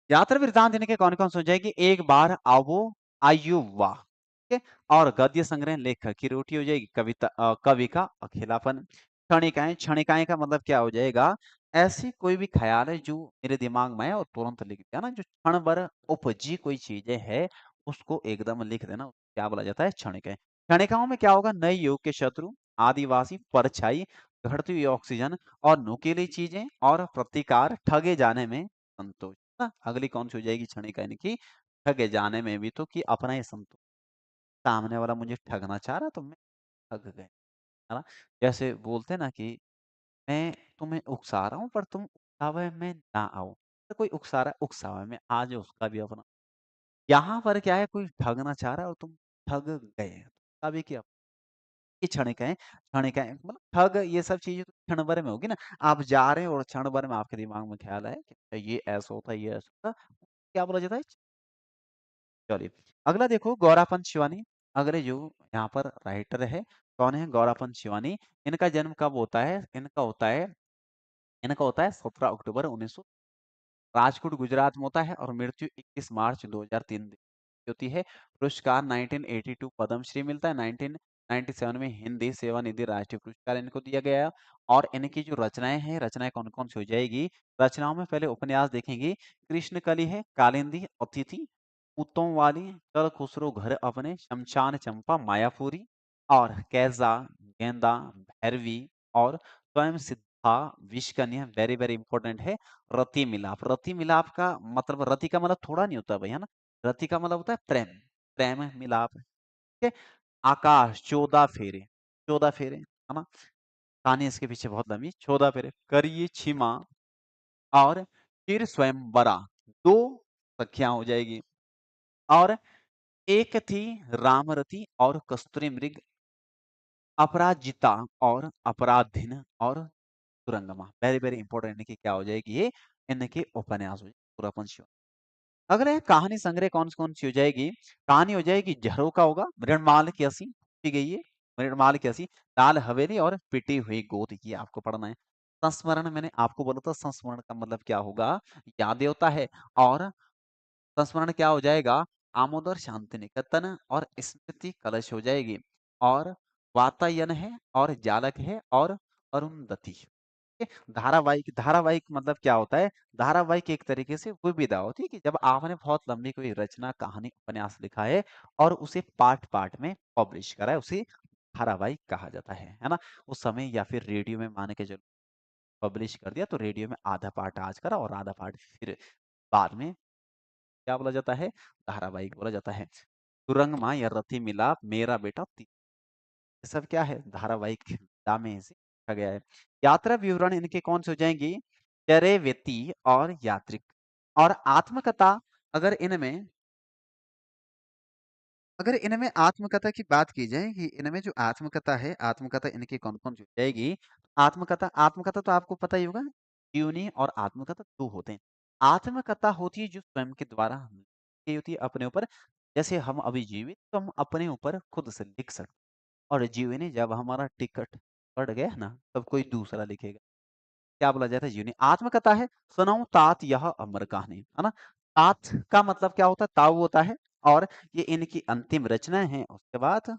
यात्रा वृत्तांत इनके कौन कौन से हो जाएगी, एक बार आवो आयु वाह। ठीक है। और गद्य संग्रह, लेखक की रोटी हो जाएगी, कविता कवि का अकेलापन। क्षणिकाएं, क्षणिकाएं का मतलब क्या हो जाएगा, ऐसी कोई भी ख्याल है जो मेरे दिमाग में है और तुरंत लिख दिया ना, जो क्षण भर उपजी कोई चीजें है उसको एकदम लिख देना, क्या बोला जाता है, क्षणिकाएं। क्षणिकाओं में क्या होगा, नए युग के शत्रु, आदिवासी, परछाई, घटती हुई ऑक्सीजन, और नुकीली चीजें, और प्रतिकार, ठगे जाने में संतोष। ना अगली कौन सी हो जाएगी, क्षणिका इनकी, ठगे जाने में भी तो कि अपना ही संतोष, सामने वाला मुझे ठगना चाह रहा तो मैं ठग गए, है ना। जैसे बोलते हैं ना कि मैं तुम्हें उकसा रहा हूँ पर तुम उकसावे में ना आओ, तो कोई उकसा रहा है, उकसावे में आ जाओ उसका भी अपना। यहाँ पर क्या है, कोई ठगना चाह रहा है और तुम ठग गए, उसका भी क्या, ये क्षणिकाएं, क्षणिकाएं मतलब ठग, ये सब चीजें तो क्षण भर में होगी ना। आप जा रहे हैं और क्षण भर में आपके दिमाग में ख्याल है कि ये ऐसा होता है, ये ऐसा होता है, क्या बोला जाता है। चलिए, अगला देखो, गौरापंत शिवानी। अगले जो यहाँ पर राइटर है, कौन है, गौरापंत शिवानी। इनका जन्म कब होता है, इनका होता है 17 अक्टूबर 1900, राजकोट गुजरात में होता है। और मृत्यु 21 मार्च 2003 होती है। पुरस्कार 1982 पद्मश्री मिलता है, 97 में हिंदी सेवा निधि राष्ट्रीय पुरस्कार इनको दिया गया है और इनकी जो रचनाएँ हैं, रचनाएँ कौन-कौन सी हो जाएगी? रचनाओं में पहले उपन्यास देखेंगे, कृष्णकली है, कालिंदी, अतिथि, पूतों वाली, कल खुसरो घर अपने, शमशान चंपा, मायापुरी और कैज़ा, गेंदा, भैरवी और स्वयं सिद्धा, विषकन्या वेरी वेरी इंपॉर्टेंट है, रति मिलाप। रति मिलाप का मतलब रति का मतलब थोड़ा नहीं होता भाई, है ना? रति का मतलब होता है प्रेम, प्रेम मिलाप, ठीक है? आकाश 14 फेरे, 14 फेरे, है ना? कहानी इसके पीछे बहुत लंबी, 14 फेरे, करिए क्षमा और फिर स्वयंवरा, 2 सखियाँ हो जाएगी और एक थी रामरती और कस्तूरी मृग, अपराजिता और अपराधिन और तुरंगमा। वेरी वेरी इंपॉर्टेंट इनकी क्या हो जाएगी ये? इनके उपन्यास हो जाएगी, पूरा अगले कहानी संग्रह कौन सी हो जाएगी? कहानी हो जाएगी झरोखा होगा, मृणमाल की हंसी की गई है, मृणमाल की हंसी, लाल हवेली और पिटी हुई गोद, ये आपको पढ़ना है। संस्मरण मैंने आपको बोला था, संस्मरण का मतलब क्या होगा? यादें होता है और संस्मरण क्या हो जाएगा? आमोद और शांति निकेतन और स्मृति कलश हो जाएगी और वातायन है और जालक है और अरुंधति है। धारावाहिक, धारावाहिक मतलब क्या होता है? धारावाहिक एक तरीके से वो विधा होती है कि जब आपने बहुत लंबी कोई रचना, कहानी, उपन्यास लिखा है और उसे पार्ट-पार्ट में पब्लिश करा है, उसे धारावाहिक कहा जाता है ना? उस समय या फिर रेडियो में मान के चलो पब्लिश कर दिया, तो रेडियो में आधा पार्ट आज करा और आधा पार्ट फिर बाद में क्या बोला जाता है? धारावाहिक बोला जाता है। तुरंगमा या रति मिलाप, मेरा बेटा ये सब क्या है? धारावाहिक विधा में इसे लिखा गया है। यात्रा विवरण इनके कौन से हो जाएंगी? चरैवेति और यात्रिक और आत्मकथा। अगर इनमें अगर इनमें आत्मकथा की बात की जाए कि इनमें जो आत्मकथा है, आत्मकथा इनकी कौन-कौन सी हो जाएगी? आत्मकथा आत्मकथा तो आपको पता ही होगा, जीवनी और आत्मकथा 2 होते हैं। आत्मकथा होती है जो स्वयं के द्वारा लिखी होती है अपने ऊपर। जैसे हम अभी जीवित तो हम अपने ऊपर खुद से लिख सकते हैं और जीवनी जब हमारा टिकट कट गया ना, तब कोई दूसरा लिखेगा। क्या बोला जाता है? जीवनी। आत्मकथा है, सुनाऊँ तात यह अमर कहानी, है ना? तात का मतलब क्या होता है? ताऊ होता है और ये इनकी अंतिम रचनाएँ हैं। उसके बाद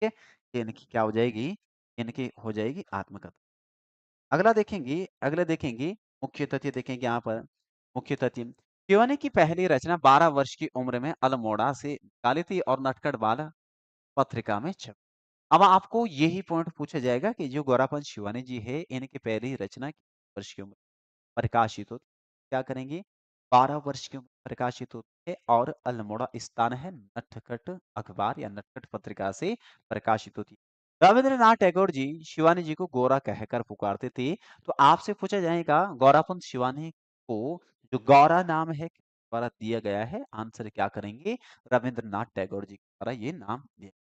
ठीक है, ये इनकी क्या हो जाएगी? इनकी हो जाएगी आत्मकथा। अगला देखेंगे मुख्य तथ्य देखेंगे यहाँ पर। मुख्य तथ्य, त्योनी की पहली रचना 12 वर्ष की उम्र में अल्मोड़ा से निकाली थी और नटखट बाल पत्रिका में छपी। अब आपको यही पॉइंट पूछा जाएगा कि जो गोरापंत शिवानी जी है, इनकी पहली रचना कितने वर्ष की उम्र प्रकाशित होती, क्या करेंगे? 12 वर्ष की उम्र प्रकाशित होती है और अल्मोड़ा स्थान है, नटखट अखबार या नटखट पत्रिका से प्रकाशित होती है। रविंद्रनाथ टैगोर जी शिवानी जी को गोरा कहकर पुकारते थे। तो आपसे पूछा जाएगा गौरापंत शिवानी को जो गौरा नाम है किस द्वारा दिया गया है? आंसर क्या करेंगे? रविंद्रनाथ टैगोर जी के द्वारा ये नाम दिया।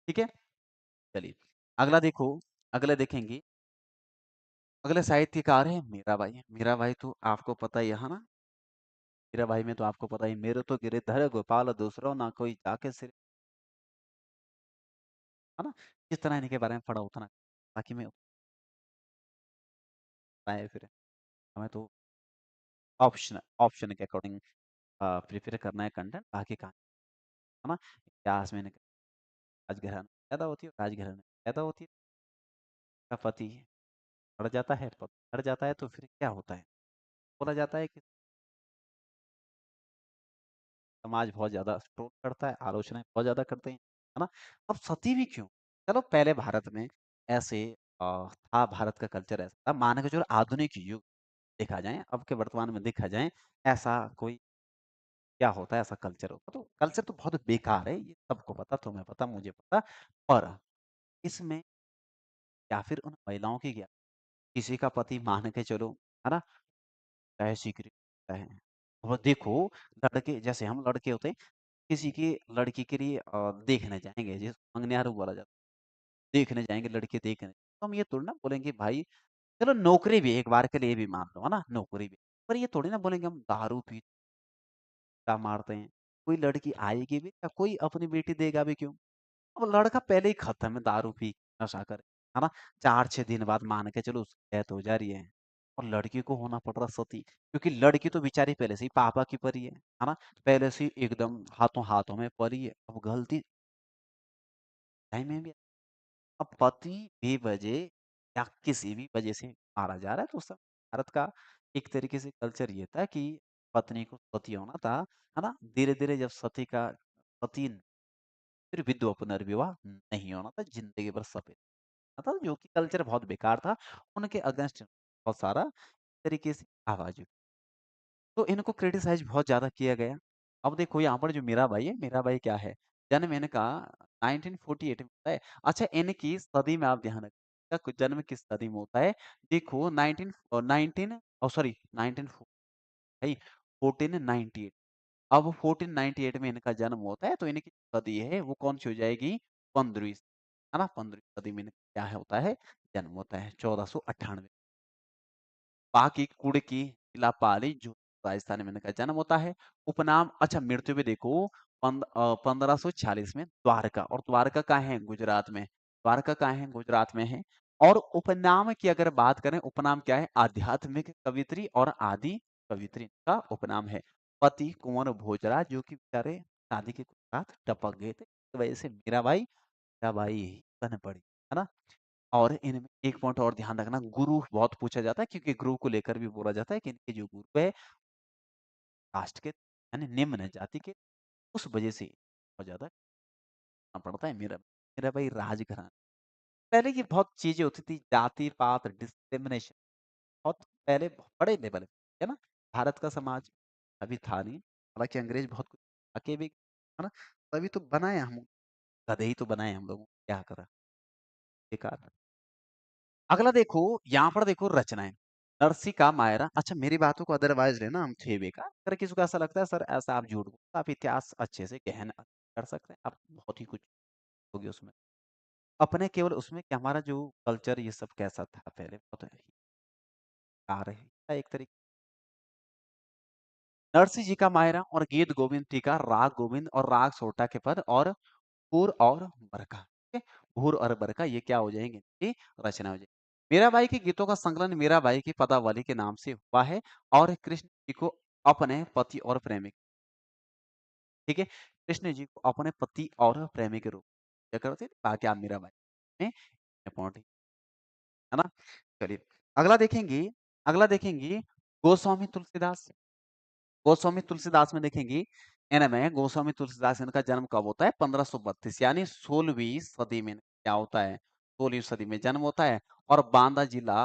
ठीक है, चलिए अगला देखो। अगला देखेंगे, अगले साहित्यकार है मीराबाई। मीराबाई तो आपको पता ही है ना? मीराबाई में तो आपको पता ही, मेरे तो गिरधर गोपाल दूसरो ना कोई जाके सिर, है ना? जितना इनके बारे में पढ़ा उतना बाकी में बताया फिर हमें तो ऑप्शन ऑप्शन के अकॉर्डिंग प्रिपेयर करना है कंटेंट, बाकी कहाँ, है ना? इतिहास में इनका राजघराना पैदा होती है, राजघराने पैदा होती है, का पति मर जाता है, पति मर जाता है तो फिर क्या होता है? बोला जाता है कि समाज बहुत ज़्यादा ट्रोल करता है, आलोचनाएँ बहुत ज़्यादा करते हैं, है ना? अब सती भी क्यों? चलो पहले भारत में ऐसे था, भारत का कल्चर ऐसा था, मान के चलो आधुनिक युग देखा जाए, अब के वर्तमान में देखा जाए, ऐसा कोई क्या होता है, ऐसा कल्चर होता तो कल्चर तो बहुत बेकार है, ये सबको पता, तुम्हें पता, मुझे पता। और इसमें या फिर उन महिलाओं की क्या, किसी का पति मान के चलो, है ना? चाहे सीक्रेट है। वो देखो, लड़के जैसे हम लड़के होते हैं, किसी की लड़की के लिए देखने जाएँगे, जिसको मंगनिहार बोला जाता है। देखने जाएँगे, लड़के देखने। तो हम ये थोड़ी ना बोलेंगे भाई, चलो नौकरी भी एक बार के लिए भी मान लो, है ना? नौकरी भी। पर ये थोड़ी ना बोलेंगे हम दारू पीटा मारते हैं। कोई लड़की आएगी भी या कोई अपनी बेटी देगा भी क्यों? अब लड़का पहले ही खत्म है दारू पी के, नशा करे, है ना? 4-6 दिन बाद मान के चलो उसकी डेथ हो जा रही है और लड़की को होना पड़ रहा सती, क्योंकि लड़की तो बेचारी पहले से ही पापा की परी है ना? पहले से ही एकदम हाथों-हाथों में परी है। अब गलती टाइम में भी अब पति बेवजह या किसी भी वजह से मारा जा रहा है तो उस समय भारत का एक तरीके से कल्चर ये था कि पत्नी को सती होना था, है ना? धीरे-धीरे जब सती फिर विधवा पुनर्विवाह नहीं होना था, ज़िंदगी भर सती था, जो कि कल्चर बहुत बेकार था। उनके अगेंस्ट बहुत सारा तरीके से आवाज़ उठी। तो इनको क्रिटिसाइज़ बहुत ज़्यादा किया गया। अब देखो यहाँ पर जो मीराबाई है, मीराबाई क्या है? जन्म इनका 1948 में होता है। अच्छा इनकी सदी में आप ध्यान रखें, इनका जन्म किस सदी में होता है? देखो 19 सॉरी 19 भाई 1498 अब 1498 में इनका जन्म होता है, तो इनकी सदी है वो कौन-सी हो जाएगी? 15वीं, है ना? 15वीं सदी में इनका क्या है होता है? जन्म होता है 1498 बाकी कुड़की, इलापाली जो राजस्थान में इनका जन्म होता है। उपनाम अच्छा मृत्यु भी देखो 1546 में द्वारका और द्वारका कहाँ है? गुजरात में। द्वारका कहाँ है? गुजरात में है। और उपनाम की अगर बात करें, उपनाम क्या है? आध्यात्मिक कवियत्री और आदि कवियत्री का उपनाम है। पति कुंवर भोजराज जो कि बेचारे शादी के साथ टपक गए थे। इस वजह से मीराबाई ही बन पड़ी, है ना? और इनमें एक पॉइंट और ध्यान रखना, गुरु बहुत पूछा जाता है क्योंकि गुरु को लेकर भी बोला जाता है कि इनके जो गुरु है कास्ट के यानी निम्न जाति के, उस वजह से बहुत ज्यादा करना पड़ता है। मेरा भाई राजघराना पहले की बहुत चीजें होती थी, जाति पात डिस्क्रिमिनेशन बहुत पहले बड़े लेवल पे, है ना? भारत का समाज अभी था नहीं, हालांकि अंग्रेज बहुत कुछ आके भी, है ना? तभी तो बनाए हम, गधे ही तो बनाए हम लोगों को, क्या करा बेकार। अगला देखो, यहाँ पर देखो रचनाएं। नरसी का मायरा, अच्छा मेरी बातों को अदरवाइज लेना, हम थे बेकार। अगर किसी को ऐसा लगता है सर ऐसा आप झूठ बोलते, आप इतिहास अच्छे से गहन कर सकते हैं, आप बहुत ही कुछ होगी उसमें। अपने केवल उसमें कि हमारा जो कल्चर ये सब कैसा था पहले, बहुत ही आ रहे हैं एक तरीके। नरसिंह जी का मायरा और गीत गोविंद जी का राग गोविंद और राग सोटा के पद और भूर और बरखा, ठीक है? भूर और बरखा ये क्या हो जाएंगे? ये रचना हो जाएगी। मीराबाई के गीतों का संकलन मीराबाई की पदावली के नाम से हुआ है और कृष्ण जी को अपने पति और प्रेमिक, ठीक है? कृष्ण जी को अपने पति और प्रेमी के रूप में क्या करते थे? बाकी आप मीराबाई में पहुंचे, है ना? चलिए अगला देखेंगे गोस्वामी तुलसीदास। गोस्वामी तुलसीदास में देखेंगे, इनमें गोस्वामी तुलसीदास इनका जन्म कब होता है? 1532 यानी 16वीं सदी में क्या होता है? 16वीं सदी में जन्म होता है और बांदा जिला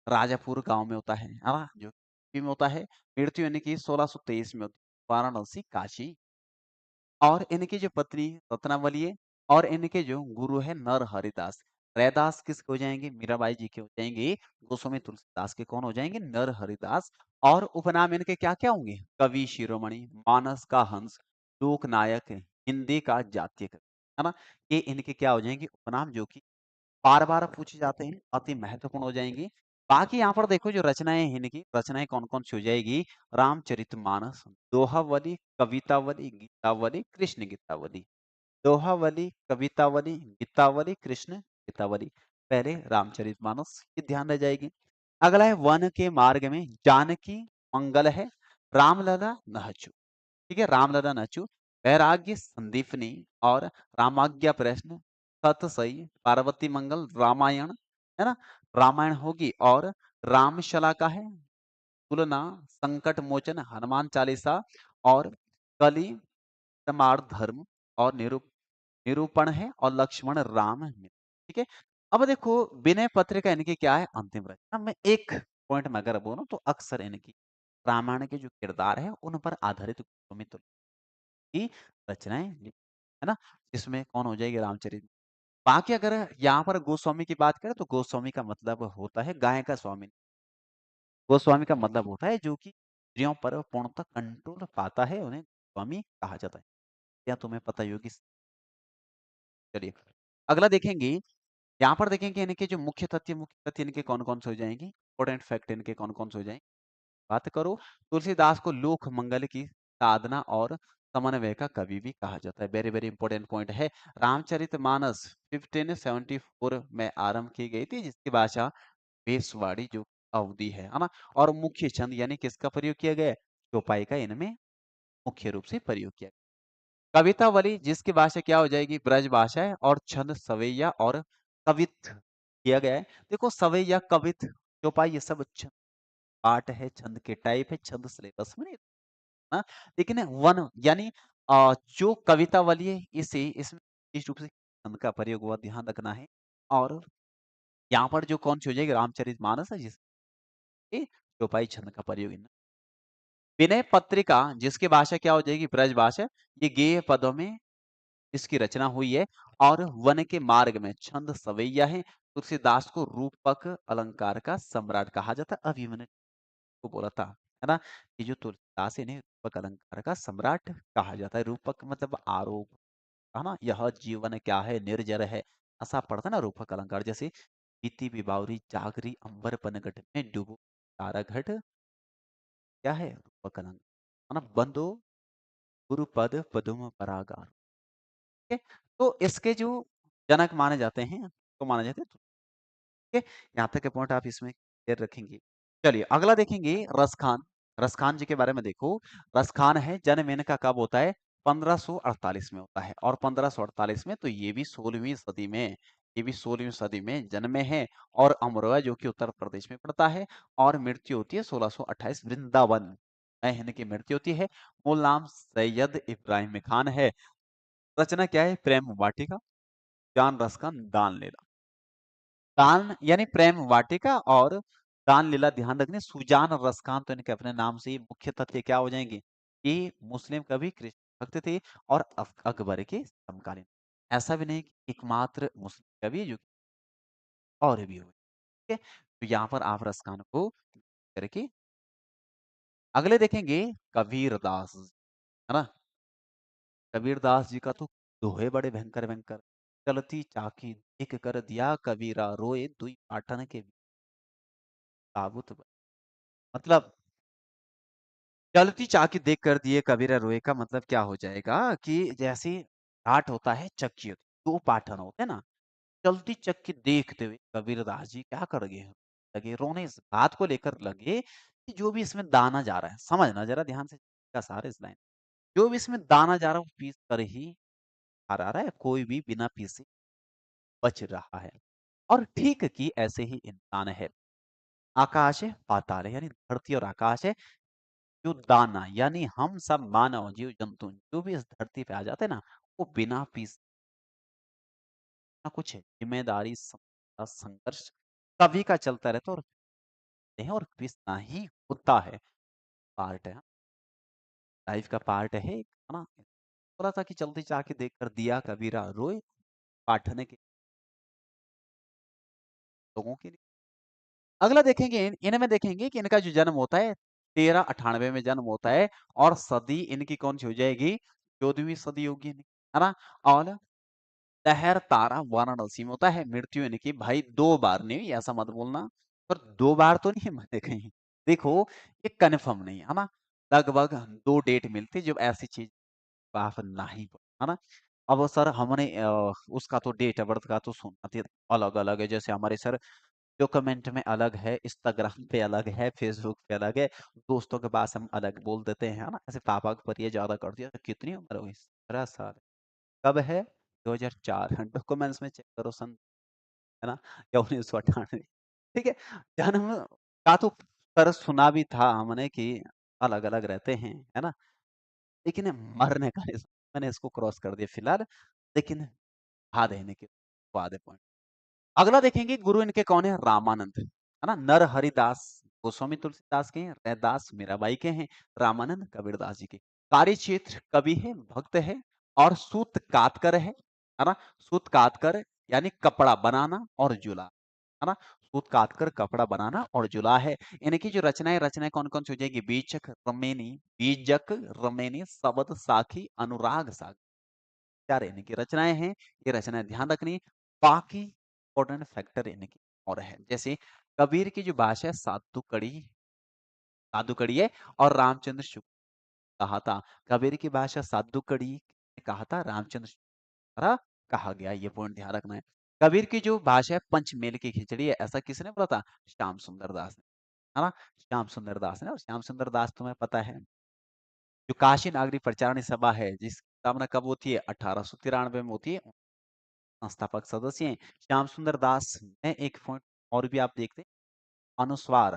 राजापुर गांव में होता है ना? जो यूपी में होता है। मृत्यु इनकी 1623 में होती है, वाराणसी काशी। और इनकी जो पत्नी रत्नावली है और इनके जो गुरु है नर हरिदास। रैदास किसके हो जाएंगे? मीराबाई जी के हो जाएंगे। गोस्वामी तुलसीदास के कौन हो जाएंगे? नर हरिदास। और उपनाम इनके क्या क्या होंगे? कवि शिरोमणि, मानस का हंस, लोकनायक, हिंदी का जातीय कवि, है ना? ये इनके क्या हो जाएंगे? उपनाम जो कि बार बार पूछे जाते हैं, अति महत्वपूर्ण हो जाएंगे। बाकी यहाँ पर देखो जो रचनाएं हैं इनकी, रचनाएं कौन कौन सी हो जाएगी? रामचरितमानस, दोहावली, कवितावली, गीतावली, कृष्ण गीतावली। दोहावली, कवितावली, गीतावली, कृष्ण गीतावली। पहले रामचरितमानस की ध्यान रह जाएगी। अगला है वन के मार्ग में जानकी मंगल है, रामलला नहचु, ठीक है? रामलला नहचु, वैराग्य संदीपनी और रामाज्ञा प्रश्न, सत सई, पार्वती मंगल, रामायण, है ना? रामायण होगी और रामशला का है, तुलना, संकट मोचन, हनुमान चालीसा और कली समार्थ धर्म और निरूपण है और लक्ष्मण राम है, ठीक है? अब देखो विनय पत्रिका इनकी क्या है? अंतिम रचना। मैं एक पॉइंट में अगर बोलूं तो अक्सर इनकी रामायण के जो किरदार है उन पर आधारित सुमित की रचनाएं है ना? इसमें कौन हो जाएगी? रामचरित। बाकी अगर यहाँ पर गोस्वामी की बात करें तो गोस्वामी का मतलब होता है गाय का स्वामी। गोस्वामी का मतलब होता है जो कि इंद्रियों पर पूर्णतः कंट्रोल पाता है, उन्हें गोस्वामी कहा जाता है। क्या तुम्हें पता ही होगी? चलिए अगला देखेंगे, यहाँ पर देखेंगे इनके जो मुख्य तथ्य इनके कौन कौन से हो जाएंगे? इंपॉर्टेंट फैक्ट इनके कौन कौन से हो जाएंगे? बात करो, तुलसीदास को लोक मंगल की साधना और समन्वय का कवि भी कहा जाता है। वेरी वेरी इंपॉर्टेंट पॉइंट है। रामचरितमानस 1574 में आरंभ की गई थी, जिसकी भाषा भेषवाड़ी जो अवधि है ना? और मुख्य छंद यानी किसका प्रयोग किया गया है? चौपाई का इनमें मुख्य रूप से प्रयोग किया गया। कवितावली जिसकी भाषा क्या हो जाएगी ब्रज भाषा है और छंद सवैया और कवित किया गया है। देखो सवैया कवित चौपाई ये सब पाठ है, छंद के टाइप है, छंद सिलेबस में नहीं ना, लेकिन वन यानी जो कवितावली है इसे इसमें विशेष रूप से छंद का प्रयोग हुआ ध्यान रखना है। और यहाँ पर जो कौन सी हो जाएगी रामचरितमानस है जिसके चौपाई छंद का प्रयोग है। विनय पत्रिका जिसकी भाषा क्या हो जाएगी ब्रज भाषा, ये गेय पदों में इसकी रचना हुई है और वन के मार्ग में छंद सवैया है। तुलसीदास को रूपक अलंकार का सम्राट कहा जाता है। अभी मैंने को बोला था, है ना? कि जो तुलसीदास है इन्हें रूपक अलंकार का सम्राट कहा जाता है। रूपक मतलब आरोप, है ना? यह जीवन क्या है निर्जर है, ऐसा पढ़ता है ना रूपक अलंकार। जैसे बीती बिबावरी जागरी अंबर पनघट में डूबो तारा घट, क्या है रूपक अलंकार, है ना? बंदो गुरुपद पदुम परागार। ठीक है? तो इसके जो जनक माने जाते हैं, तो माने जाते हैं। ठीक है? यहाँ तक के पॉइंट आप इसमें क्लियर रखेंगे। चलिए अगला देखेंगे रसखान। रसखान जी के बारे में देखो, रसखान है जन्म इनका कब होता है? 1548 में होता है और 1548 में तो ये भी 16वीं सदी में, ये भी 16वीं सदी में जन्मे हैं और अमरोहा जो कि उत्तर प्रदेश में पड़ता है और मृत्यु होती है 1628 वृंदावन में इनकी मृत्यु होती है। मूल नाम सैयद इब्राहिम खान है। रचना क्या है? प्रेम वाटिका, ज्ञान रस का दान लीला। दान यानी प्रेम वाटिका और दान लीला ध्यान रखने। सुजान और रसखान तो इनके अपने नाम से ही मुख्य तथ्य क्या हो जाएंगे कि मुस्लिम कवि कृष्ण भक्त थे और अकबर के समकालीन। ऐसा भी नहीं कि एकमात्र मुस्लिम कवि है जो और भी हुए। ठीक है? तो यहाँ पर आप रसखान को करके अगले देखेंगे कबीरदास, है ना? कबीरदास जी का तो दोहे बड़े भयंकर भयंकर। चलती चाकी देख कर दिया कबीरा रोए दुई पाटन के ताबुत बन। मतलब चलती चाकी देख कर दिए कबीरा रोए का मतलब क्या हो जाएगा कि जैसे घाट होता है चक्की होती है, दो पाटन होते हैं ना, चलती चक्की देखते हुए कबीरदास जी क्या कर गए लगे रोने। इस बात को लेकर लगे कि जो भी इसमें दाना जा रहा है, समझना जरा ध्यान से का सारे इस लाइन, जो भी इसमें दाना जा रहा है वो पीस कर ही आ रहा है, कोई भी बिना पीसे बच रहा है। और ठीक की ऐसे ही इंसान है। आकाश है पाताल है यानी धरती और आकाश है। जो दाना यानी हम सब मानव जीव जंतु जो भी इस धरती पे आ जाते हैं ना, वो बिना पीस ना कुछ जिम्मेदारी संघर्ष सभी का चलता रहता है और पीसना ही होता है। पार्ट है, लाइफ का पार्ट है ना? बोला था कि चलती चाह के देख कर दिया कबीरा रोए पाठने के लोगों के लिए। अगला देखेंगे इनमें देखेंगे कि इनका जो जन्म होता है 1398 में जन्म होता है और सदी इनकी कौन सी हो जाएगी? 14वीं सदी होगी है ना? और लहर तारा वाराणसी में होता है। मृत्यु इनकी भाई 2 बार नहीं हुई ऐसा मत बोलना, पर 2 बार तो नहीं मरे कहीं। देखो ये कन्फर्म नहीं है ना? लगभग 2 डेट मिलती जब ऐसी चीज आप नहीं है ना? अब सर हमने उसका तो डेट ऑफ बर्थ का तो सुना था अलग-अलग है। जैसे हमारे सर डॉक्यूमेंट में अलग है, इंस्टाग्राम पे अलग है, फेसबुक पे अलग है, दोस्तों के पास हम अलग बोल देते हैं, है ना? ऐसे पापा पर ये ज़्यादा कर दिया, तो कितनी उम्र हुई? 17 साल। कब है? 2004 डॉक्यूमेंट्स में चेक करो सन, है ना? या 1998। ठीक है? जन्म का तो सर सुना भी था हमने कि अलग-अलग रहते हैं, है ना? लेकिन मरने का मैंने इसको क्रॉस कर दिया फिलहाल, लेकिन बता देने के बाद है पॉइंट। अगला देखेंगे गुरु इनके कौन है? रामानंद, है ना? नर हरिदास गोस्वामी तुलसीदास के हैं, रैदास मीराबाई के हैं, रामानंद कबीरदास जी के। कार्य क्षेत्र कवि है, भक्त है और सूत कातकर है ना? सूत कातकर यानी कपड़ा बनाना और जुला, है ना? सूत कातकर कपड़ा बनाना और जुला है। इनकी जो रचनाएं कौन कौन सी हो जाएगी? बीजक रमेनी शबद साखी अनुराग सागर, क्या इनकी रचनाएं हैं। ये रचनाएं ध्यान रखनी। बाकी इंपॉर्टेंट फैक्टर इनकी और है, जैसे कबीर की जो भाषा है साधु कड़ी है और रामचंद्र शुक्ल कहा था। कबीर की भाषा साधु कड़ी कहा था, रामचंद्र शुक्ल कहा गया। ये पॉइंट ध्यान रखना है। कबीर की जो भाषा है पंचमेल की खिचड़ी है, ऐसा किसने बोला था? श्याम सुंदर दास ने, है ना? श्याम सुंदर दास ने। और श्याम सुंदर दास तुम्हें पता है जो काशी नागरी प्रचारणी सभा है जिस स्थापना कब होती है? 1893 में होती है। संस्थापक सदस्य हैं श्याम सुंदर दास। में एक पॉइंट और भी आप देखते हैं, अनुस्वार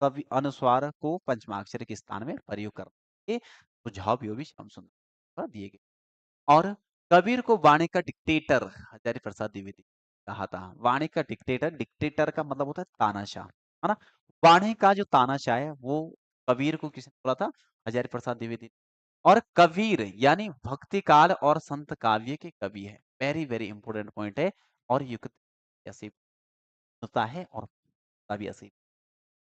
कवि अनुस्वार को पंचमाक्षर के स्थान में प्रयोग करने के सुझाव भी श्याम सुंदर द्वारा दिए गए। और कबीर को वाणी का डिक्टेटर हजारी प्रसाद द्विवेदी कहा था। वाणी का डिक्टेटर, डिक्टेटर का मतलब होता है तानाशाह, है ना? वाणी का जो तानाशाह है वो कबीर को किसने बोला था? हजारी प्रसाद द्विवेदी। और कबीर यानी भक्ति काल और संत काव्य के कवि है। वेरी वेरी इंपॉर्टेंट पॉइंट है। और युक्त ऐसे होता है और कवि ऐसे।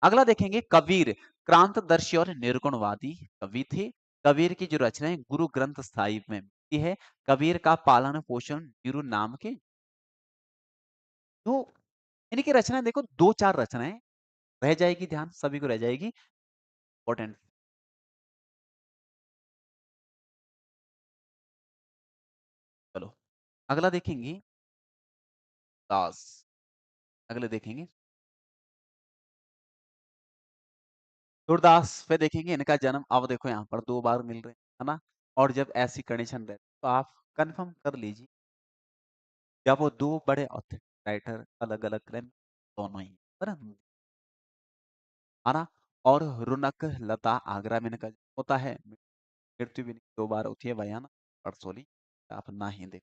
अगला देखेंगे, कबीर क्रांतदर्शी और निर्गुणवादी कवि थे। कबीर की जो रचनाएं गुरु ग्रंथ साहिब में मिलती है। कबीर का पालन पोषण गुरु नाम के, तो इनकी रचनाएं देखो, दो चार रचनाएं रह जाएगी, ध्यान सभी को रह जाएगी, इंपॉर्टेंट। चलो अगला देखेंगे, दास। अगले देखेंगे सूरदास पे देखेंगे, इनका जन्म अब देखो यहाँ पर दो बार मिल रहे हैं, है ना? और जब ऐसी कंडीशन रहे तो आप कंफर्म कर लीजिए, जब वो दो बड़े ऑथर राइटर अलग अलग क्राइम दोनों ही, है ना? है ना? और रुनक लता आगरा में इनका जन्म होता है। मृत्यु भी दो बार होती है, बयाना परसोली, आप ना ही देख।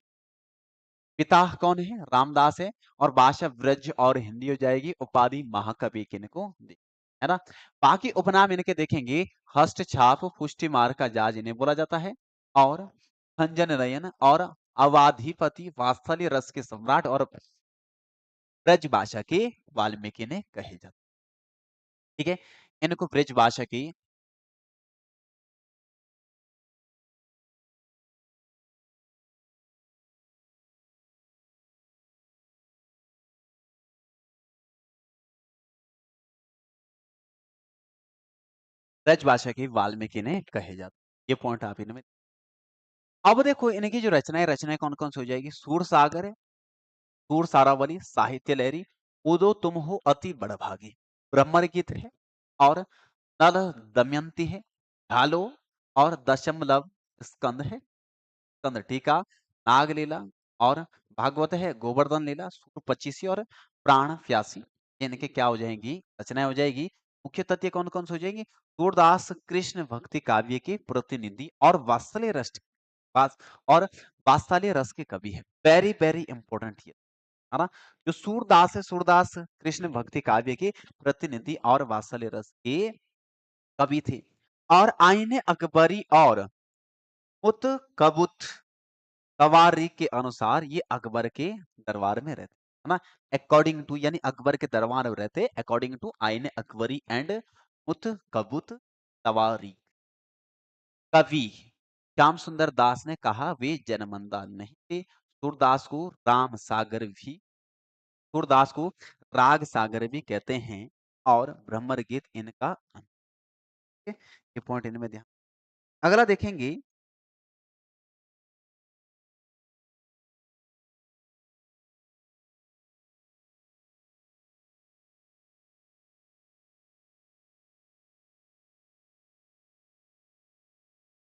पिता कौन है? रामदास है। और भाषा ब्रज और हिंदी हो जाएगी। उपाधि महाकवि किनको दी, है ना? बाकी उपनाम इनके देखेंगे, हस्त छाप पुष्टि मार्ग का जाज इन्हें बोला जाता है। और खंजन नयन और अवाधिपति वात्सल्य रस के सम्राट और ब्रज भाषा के वाल्मीकि ने कहे जाते। ठीक है, इनको ब्रज भाषा की, ब्रज भाषा की वाल्मीकि ने कहे जाते। ये पॉइंट आप इनमें। अब देखो इनकी जो रचनाएं रचनाएं कौन कौन सी हो जाएगी? सूर सागर है, सूर सारावली, साहित्य लहरी, उदो तुम हो अति बड़भागी, ब्रह्मर गीत है, और नल दमयंती है, ढालो, और दशमलव स्कंद है, स्कंद टीका, नागलीला, और भागवत है, गोवर्धन लीला, सूर पचीसी, और प्राण प्यासी। ये इनके क्या हो जाएंगी? रचनाएं हो जाएगी। मुख्य तथ्य कौन कौन से हो जाएंगी? सूरदास कृष्ण भक्ति काव्य के प्रतिनिधि और वात्सल्य रस, वास और वात्सल्य रस के कवि है। वेरी वेरी इंपॉर्टेंट है ना? जो सूरदास है, सूरदास कृष्ण भक्ति काव्य के प्रतिनिधि और वात्सल्य रस के कवि थे। और आईने अकबरी और उत कबुत तवारीख के अनुसार ये अकबर के दरबार में रहते, है ना? अकॉर्डिंग टू, यानी अकबर के दरबार में रहते, अकॉर्डिंग टू आईने अकबरी एंड उत कबुत तवारीख। कवि श्याम सुंदर दास ने कहा वे जनमंदा नहीं थे। सूरदास को राम सागर भी, सूरदास को राग सागर भी कहते हैं। और ब्रह्मर गीत इनका ये पॉइंट इनमें ध्यान। अगला देखेंगे,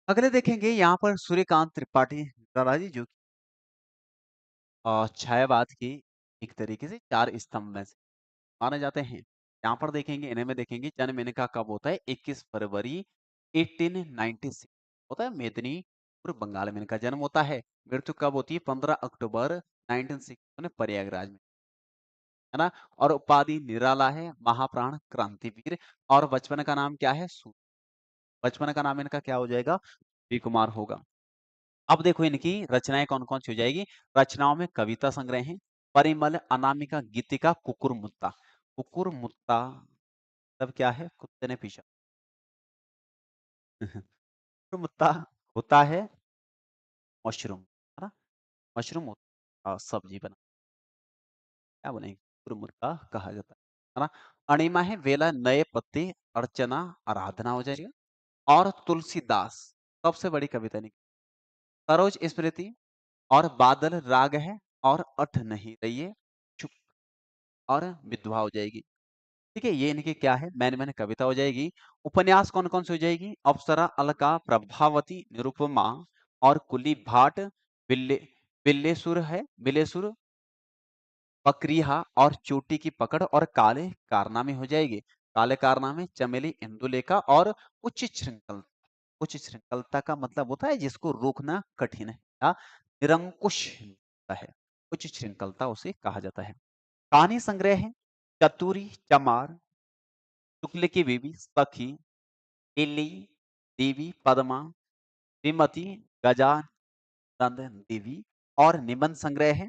अगले देखेंगे यहाँ पर सूर्यकांत त्रिपाठी दादाजी, जो छायावाद की एक तरीके से चार स्तंभ में से माने जाते हैं। यहाँ पर देखेंगे, इन्हें में देखेंगे, जन्म इनका कब होता है? 21 फरवरी 1896 होता है, मेदिनीपुर बंगाल में इनका जन्म होता है। मृत्यु कब होती है? 15 अक्टूबर 1960 में प्रयागराज में, है ना? और उपाधि निराला है, महाप्राण क्रांतिवीर। और बचपन का नाम क्या है? बचपन का नाम इनका क्या हो जाएगा? श्री कुमार होगा। अब देखो इनकी रचनाएं कौन कौन सी हो जाएगी। रचनाओं में कविता संग्रह है, परिमल, अनामिका, गीतिका, कुकुरमुत्ता। कुकुरमुत्ता तब क्या है? कुत्ते ने पीछा। कुकुरमुत्ता होता है मशरूम, है ना? मशरूम होता सब्जी बना, क्या बनेगी? कुकुरमुत्ता कहा जाता है ना? अणिमा है, वेला, नए पत्ते, अर्चना, आराधना हो जाएगा। और तुलसीदास सबसे बड़ी कविता निकली, सरोज स्मृति, और बादल राग है, और अठ नहीं रही है, चुप, और विधवा हो जाएगी। ठीक है, ये इनकी क्या है? मैंने मैंने कविता हो जाएगी। उपन्यास कौन कौन सी हो जाएगी? अप्सरा, अलका, प्रभावती, निरुपमा, और कुली भाट, बिल्ले बिल्लेसुर है, बिलेसुर, बकरिया और चोटी की पकड़ और काले कारनामे हो जाएगी। काले कारनामे, चमेली, इंदुलेखा और उच्च श्रृंखल। उच्च श्रृंखलता का मतलब होता है जिसको रोकना कठिन है या निरंकुश होता है। उच्च श्रृंखलता उसे कहा जाता है। कहानी संग्रह है चतुरी, चमार, शुक्ल की बीवी, सखी, लिली, देवी, पद्मा, श्रीमती, गजानंद देवी। और निबंध संग्रह है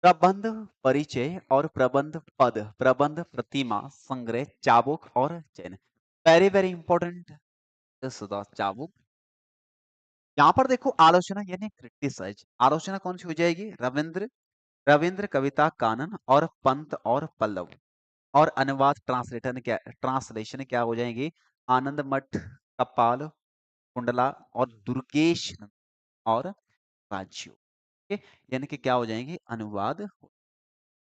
प्रबंध परिचय और प्रबंध पद, प्रबंध प्रतिमा संग्रह, चाबुक और चयन। वेरी वेरी इंपॉर्टेंट चाबुक। यहाँ पर देखो आलोचना यानी क्रिटिसाइज। आलोचना कौन सी हो जाएगी? रविंद्र, रविंद्र कविता कानन और पंत और पल्लव। और अनुवाद ट्रांसलेशन क्या हो जाएंगे? आनंद मठ, कपाल, कुंडला और दुर्गेश और राज्यो। ठीक है? यानी कि क्या हो जाएंगे? अनुवाद।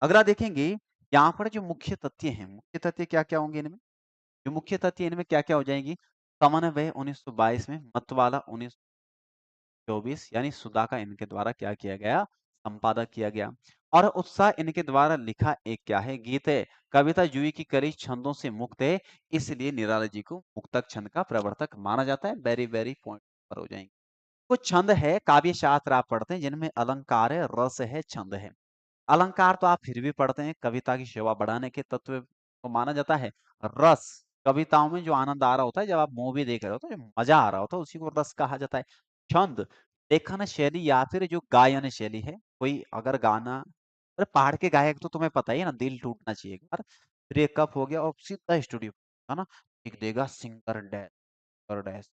अगला देखेंगे यहाँ पर जो मुख्य तथ्य हैं, मुख्य तथ्य क्या क्या होंगे इनमें? जो मुख्य तथ्य इनमें क्या क्या हो जाएंगी? समन्वय 1922 में, मतवाला 1924 यानी सुधा का इनके द्वारा क्या किया गया? संपादक किया गया। और उत्साह इनके द्वारा लिखा एक क्या है? गीत है। कविता जूही की कली छंदों से मुक्त है, इसलिए निराला जी को मुक्तक छंद का प्रवर्तक माना जाता है। वेरी वेरी पॉइंट पर हो जाएंगे। कुछ छंद है, काव्य शास्त्र आप पढ़ते हैं जिनमें अलंकार है, रस है, छंद है। अलंकार तो आप फिर भी पढ़ते हैं, कविता की शोभा बढ़ाने के तत्व को माना जाता है। रस, कविताओं में जो आनंद आ रहा होता है, जब आप मूवी देख रहे हो तो जो मजा आ रहा होता है उसी को रस कहा जाता है। छंद, लेखन शैली या फिर जो गायन शैली है। कोई अगर गाना, अरे पहाड़ के गायक तो तुम्हें पता ही है ना, दिल टूटना चाहिए यार। ब्रेकअप हो गया और सीधा स्टूडियो है ना, लिख देगा सिंगर डैश।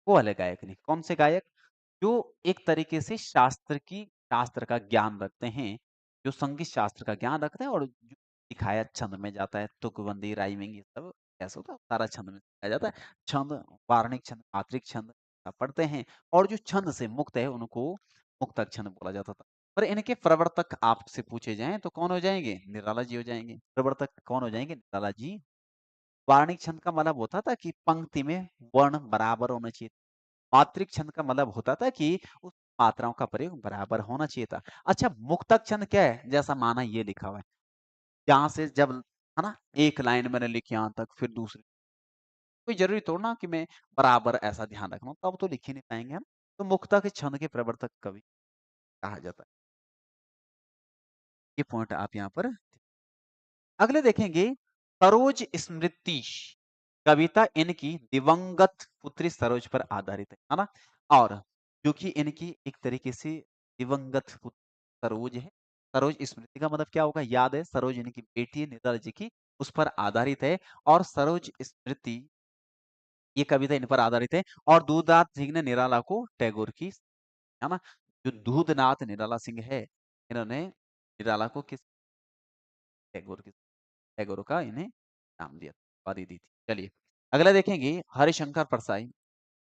वो वाले गायक नहीं। कौन से गायक? जो एक तरीके से शास्त्र का ज्ञान रखते हैं, जो संगीत शास्त्र का ज्ञान रखते हैं और जो सिखाया छंद में जाता है, तुकबंदी, राइमिंग, ये सब कैसे होता है सारा छंद में सिखाया जाता है। छंद, वार्णिक छंद, मात्रिक छंद पढ़ते हैं। और जो छंद से मुक्त है उनको मुक्तक छंद बोला जाता था। पर इनके प्रवर्तक आपसे पूछे जाएं तो कौन हो जाएंगे? निराला जी हो जाएंगे। प्रवर्तक कौन हो जाएंगे? निराला जी। वार्णिक छंद का मतलब होता था कि पंक्ति में वर्ण बराबर होना चाहिए। मात्रिक छंद का मतलब होता था कि उस मात्राओं का प्रयोग बराबर होना चाहिए था। अच्छा, मुक्तक छंद क्या है? जैसा माना ये लिखा हुआ है, जहां से जब है ना एक लाइन मैंने लिखी यहां तक, फिर दूसरी, कोई जरूरी थोड़ा ना कि मैं बराबर ऐसा ध्यान रखना, तब तो लिख ही नहीं पाएंगे हम। तो मुक्तक छंद के प्रवर्तक कवि कहा जाता है। ये पॉइंट आप यहाँ पर। अगले देखेंगे सरोज स्मृति कविता इनकी दिवंगत पुत्री सरोज पर आधारित है ना। और जो कि इनकी एक तरीके से दिवंगत पुत्री सरोज है। सरोज स्मृति का मतलब क्या होगा? याद है, सरोज इनकी बेटी है नेताजी जी की, उस पर आधारित है। और सरोज स्मृति, ये कविता इन पर आधारित है। और दूधनाथ सिंह ने निराला को टैगोर की, है ना, जो दूधनाथ निराला सिंह है, इन्होंने निराला को किस, टैगोर की, टैगोर का इन्हें नाम दिया, उपाधि दी थी। चलिए अगला देखेंगे हरिशंकर परसाई।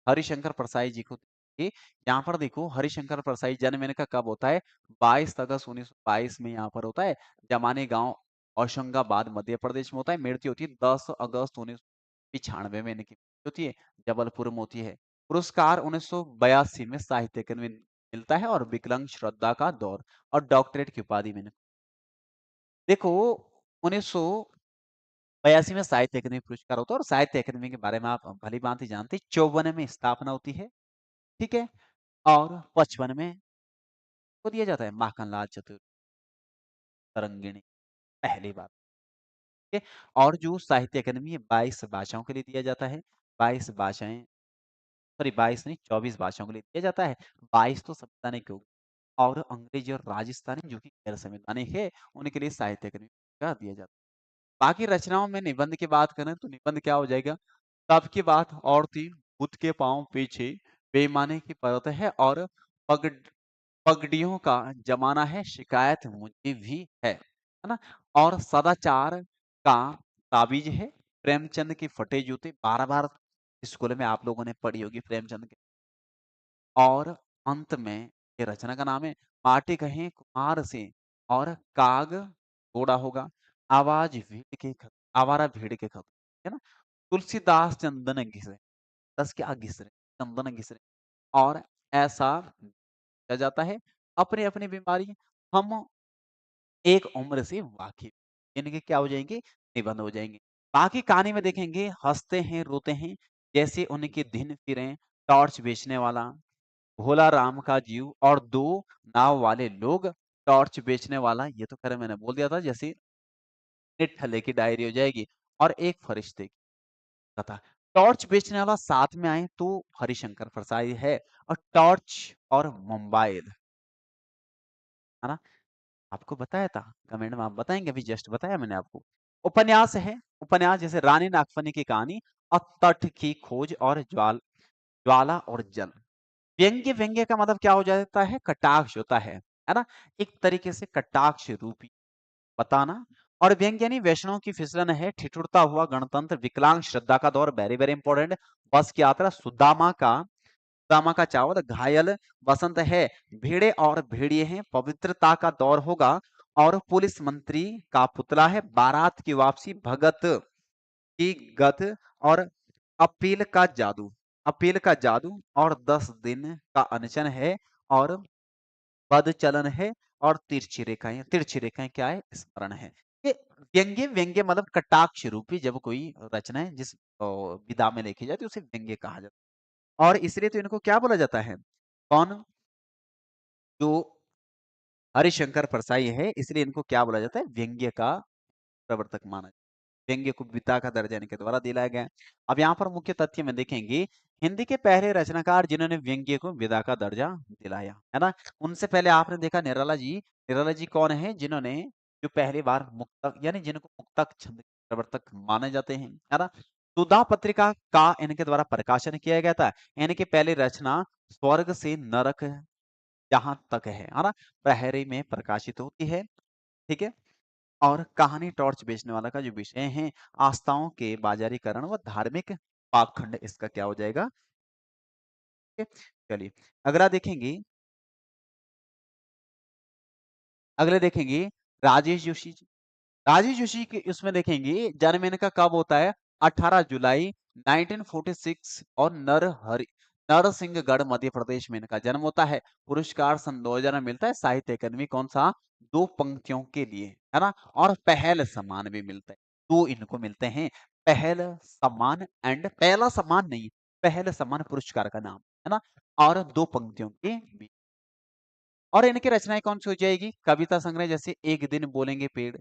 हरिशंकर परसाई जी को देखिए। यहाँ पर देखो हरिशंकर परसाई जन्म इनका कब होता है? 22 अगस्त 1922 में यहाँ पर होता है। जमाने गांव होशंगाबाद मध्य प्रदेश में होता है। मृत्यु होती है 10 अगस्त 1995 में इनकी मृत्यु होती है, जबलपुर में होती है। पुरस्कार 1982 में साहित्य अकादमी मिलता है और विकलांग श्रद्धा का दौर और डॉक्टरेट की उपाधि में। देखो 1982 में साहित्य अकादमी पुरस्कार होता है और साहित्य अकादमी के बारे में आप भली भांति जानते हैं। 54 में स्थापना होती है, ठीक है। और 55 में को दिया जाता है माखनलाल तरंगिणी, पहली बार, ठीक है। और जो साहित्य अकादमी है 22 भाषाओं के लिए दिया जाता है। 22 भाषाएं, सॉरी 22 नहीं 24 भाषाओं के लिए दिया जाता है। 22 तो संवैधानिक होगी। और अंग्रेजी और राजस्थानी जो कि गैर संवैधानिक है, उनके लिए साहित्य अकादमी का दिया जाता है। बाकी रचनाओं में निबंध की बात करें तो निबंध क्या हो जाएगा? तब की बात और थी, बुद्ध के पांव पीछे, बेईमानी की परत है और पग पगडियों का जमाना है, शिकायत मुझे भी है ना। और सदाचार का ताबीज है, प्रेमचंद के फटे जूते, बार बार स्कूल में आप लोगों ने पढ़ी होगी प्रेमचंद के। और अंत में ये रचना का नाम है माटी कहीं कुमार से, और काग घोड़ा होगा, आवाज भीड़ के खत, आवारा भीड़ के खत, है ना। तुलसीदास चंदन घिसे, दस क्या घिस रहे? चंदन घिस रहे। और ऐसा किया जाता है। अपनी-अपनी बीमारी हम एक उम्र से वाकिफ, यानी कि क्या हो जाएँगे, निबंध हो जाएँगे। बाकी कहानी में देखेंगे हँसते हैं, रोते हैं, जैसे उनके दिन फिरें, टॉर्च बेचने वाला, भोला राम का जीव और 2 नाव वाले लोग, टॉर्च बेचने वाला, ये तो खैर मैंने बोल दिया था, जैसे निठल्ले की डायरी हो जाएगी और एक फरिश्ते की कथा। टॉर्च बेचने वाला साथ में आए तो हरिशंकर प्रसाद है और टॉर्च और मोबाइल, है ना? आपको बताया था, कमेंट में आप बताएँगे, अभी जस्ट बताया मैंने आपको। उपन्यास है, उपन्यास जैसे रानी नागफनी की कहानी और तट की खोज और ज्वाला और जल। व्यंग्य, व्यंग्य का मतलब क्या हो जाता है? कटाक्ष होता है ना? एक तरीके से कटाक्ष रूपी बताना। और व्यंग्य यानी वैष्णव की फिसलन है, ठिठुरता हुआ गणतंत्र, विकलांग श्रद्धा का दौर, वेरी वेरी इंपॉर्टेंट, बस की यात्रा, सुदामा का चावल, घायल, बसंत है, भेड़े और भेड़िए हैं, पवित्रता का दौर होगा और पुलिस मंत्री का पुतला है, बारात की वापसी, भगत की गत और अपील का जादू और 10 दिन का अनशन है और पद चलन है और तिरछी रेखाएं क्या है? स्मरण है। ये व्यंग्य, व्यंग्य मतलब कटाक्ष रूपी जब कोई रचना है जिस विधा में लिखी जाती है उसे व्यंग्य कहा जाता है। और इसलिए तो इनको क्या बोला जाता है? कौन? जो हरिशंकर परसाई है, इसलिए इनको क्या बोला जाता है? व्यंग्य का प्रवर्तक माना जाता है। व्यंग्य को विधा का दर्जा इनके द्वारा दिलाया गया है। अब यहाँ पर मुख्य तथ्य में देखेंगे, हिंदी के पहले रचनाकार जिन्होंने व्यंग्य को विधा का दर्जा दिलाया, है ना? उनसे पहले आपने देखा निराला जी कौन है? जिन्होंने जो पहली बार मुक्तक यानी जिनको मुक्तक छंद के प्रवर्तक माने जाते हैं, है ना? सुधा पत्रिका का इनके द्वारा प्रकाशन किया गया था। इनकी पहली रचना स्वर्ग से नरक जहाँ तक है ना? प्रहरी में प्रकाशित होती है, ठीक है? और कहानी टॉर्च बेचने वाला का जो विषय है, आस्थाओं के बाजारीकरण व धार्मिक पाखंड, इसका क्या हो जाएगा? ठीक है? चलिए, अगला देखेंगे, अगले देखेंगे राजेश जोशी जी। राजेश जोशी के इसमें देखेंगे जन्म इनका कब होता है? 18 जुलाई 1946 और नरसिंहगढ़ मध्य प्रदेश में इनका जन्म होता है। पुरस्कार सन 2000 में मिलता है साहित्य अकादमी, कौन सा? 2 पंक्तियों के लिए, है ना? और पहल सम्मान भी मिलता है। 2 इनको मिलते हैं, पहल सम्मान एंड पहला सम्मान नहीं, पहल सम्मान पुरस्कार का नाम, है ना? और 2 पंक्तियों के बीच। और इनकी रचनाएं कौन सी हो जाएगी? कविता संग्रह जैसे एक दिन बोलेंगे पेड़,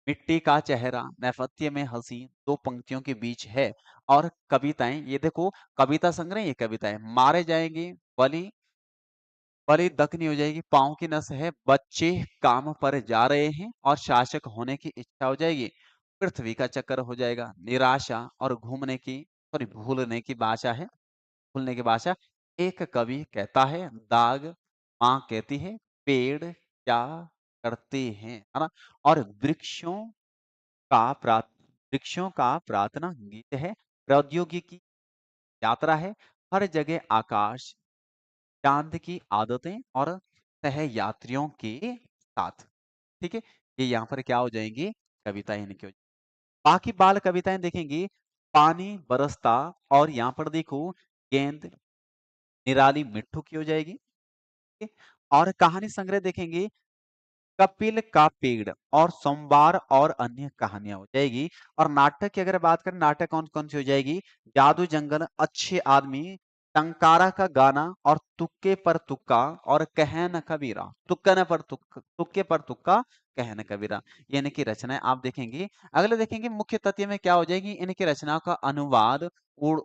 मिट्टी का चेहरा, नेपथ्य में हंसी, 2 पंक्तियों के बीच है। और कविताएं, ये देखो कविता संग्रह, ये कविताएं, मारे जाएंगे, बलि बलि दखनी हो जाएगी, पाँव की नस है, बच्चे काम पर जा रहे हैं और शासक होने की इच्छा हो जाएगी, पृथ्वी का चक्कर हो जाएगा, निराशा और भूलने की भाषा है, भूलने की भाषा। एक कवि कहता है दाग, माँ कहती है पेड़ क्या करते हैं, है ना? और का प्रा वृक्षों का प्रार्थना गीत है, प्रौद्योगिकी यात्रा है, हर जगह आकाश, चांद की आदतें और सहयात्रियों के साथ, ठीक है? ये यहाँ पर क्या हो जाएंगी? कविताएं इनकी हो जाएंगी। बाकी बाल कविताएं देखेंगे, पानी बरसता और यहाँ पर देखो गेंद निराली मिट्ठू की हो जाएगी, ठीक है? और कहानी संग्रह देखेंगे, कपिल का पेड़ और सोमवार और अन्य कहानियां हो जाएगी। और नाटक की अगर बात करें, नाटक कौन कौन सी हो जाएगी? जादू जंगल, अच्छे आदमी, टंकारा का गाना और तुक्के पर तुक्का और कहन कबीरा, तुक्के पर तुक्का, कहन कबीरा, ये इनकी रचनाएं आप देखेंगे। अगले देखेंगे मुख्य तथ्य में क्या हो जाएगी? इनकी रचनाओं का अनुवाद उड़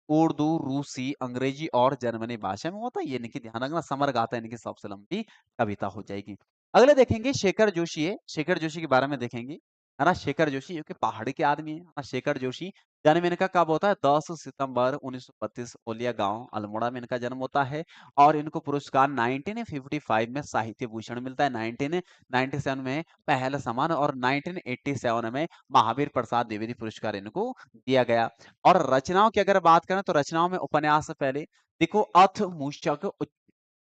उर्दू, रूसी, अंग्रेजी और जर्मनी भाषा में होता है। ये इनकी ध्यान रखना, समर गाथा इनकी सबसे लंबी कविता हो जाएगी। अगले देखेंगे शेखर जोशी है, शेखर जोशी के बारे में देखेंगे, है ना? शेखर जोशी जो कि पहाड़ के आदमी है ना? शेखर जोशी, जन्म इनका कब होता है? 10 सितंबर 1932, ओलिया गांव अल्मोड़ा में इनका जन्म होता है। और इनको पुरस्कार 1955 में साहित्य भूषण मिलता है, 1997 में पहला सम्मान और 1987 में महावीर प्रसाद द्विवेदी पुरस्कार इनको दिया गया। और रचनाओं की अगर बात करें तो रचनाओं में उपन्यास से पहले देखो अथ मूषक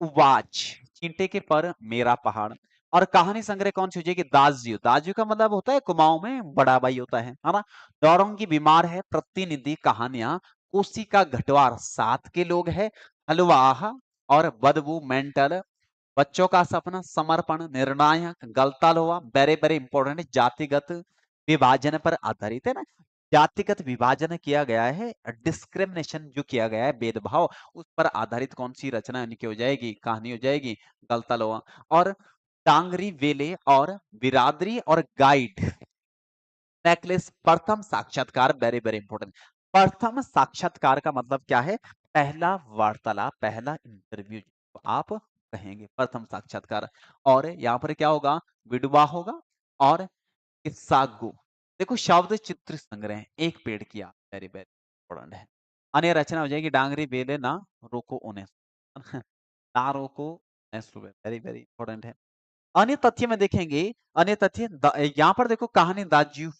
उवाच, चींटे के पर मेरा पहाड़। और कहानी संग्रह कौन सी हो जाएगी? दासजी, दासजी का मतलब होता है कुमाऊं में बड़ा भाई होता है ना? दौरंगी बीमार है, प्रतिनिधि कहानियां, कोसी का घटवार, 7 के लोग है, हलवाह और बदबू मेंटल, बच्चों का सपना, समर्पण, निर्णायक, गलता लोहा, वेरी वेरी इंपॉर्टेंट, जातिगत विभाजन पर आधारित है ना। जातिगत विभाजन किया गया है, डिस्क्रिमिनेशन जो किया गया है, भेदभाव, उस पर आधारित कौन सी रचना इनकी हो जाएगी, कहानी हो जाएगी, गलता लोहा। और टांगरी वेले और बिरादरी और गाइड नेकलेस, प्रथम साक्षात्कार, वेरी वेरी इंपॉर्टेंट। प्रथम साक्षात्कार का मतलब क्या है, पहला वार्तालाप, पहला इंटरव्यू आप कहेंगे, प्रथम साक्षात्कार। और यहाँ पर क्या होगा, विडवा होगा और किस्सागु। देखो शब्द चित्र संग्रह, एक पेड़ की आग, वेरी वेरी इंपॉर्टेंट है। अन्य रचना हो जाएगी डांगरी बेले ना रोको उन्हें ना रोको वेरी वेरी इंपॉर्टेंट है। अन्य तथ्य में देखेंगे, अन्य तथ्य यहाँ पर देखो कहानी दाज्यू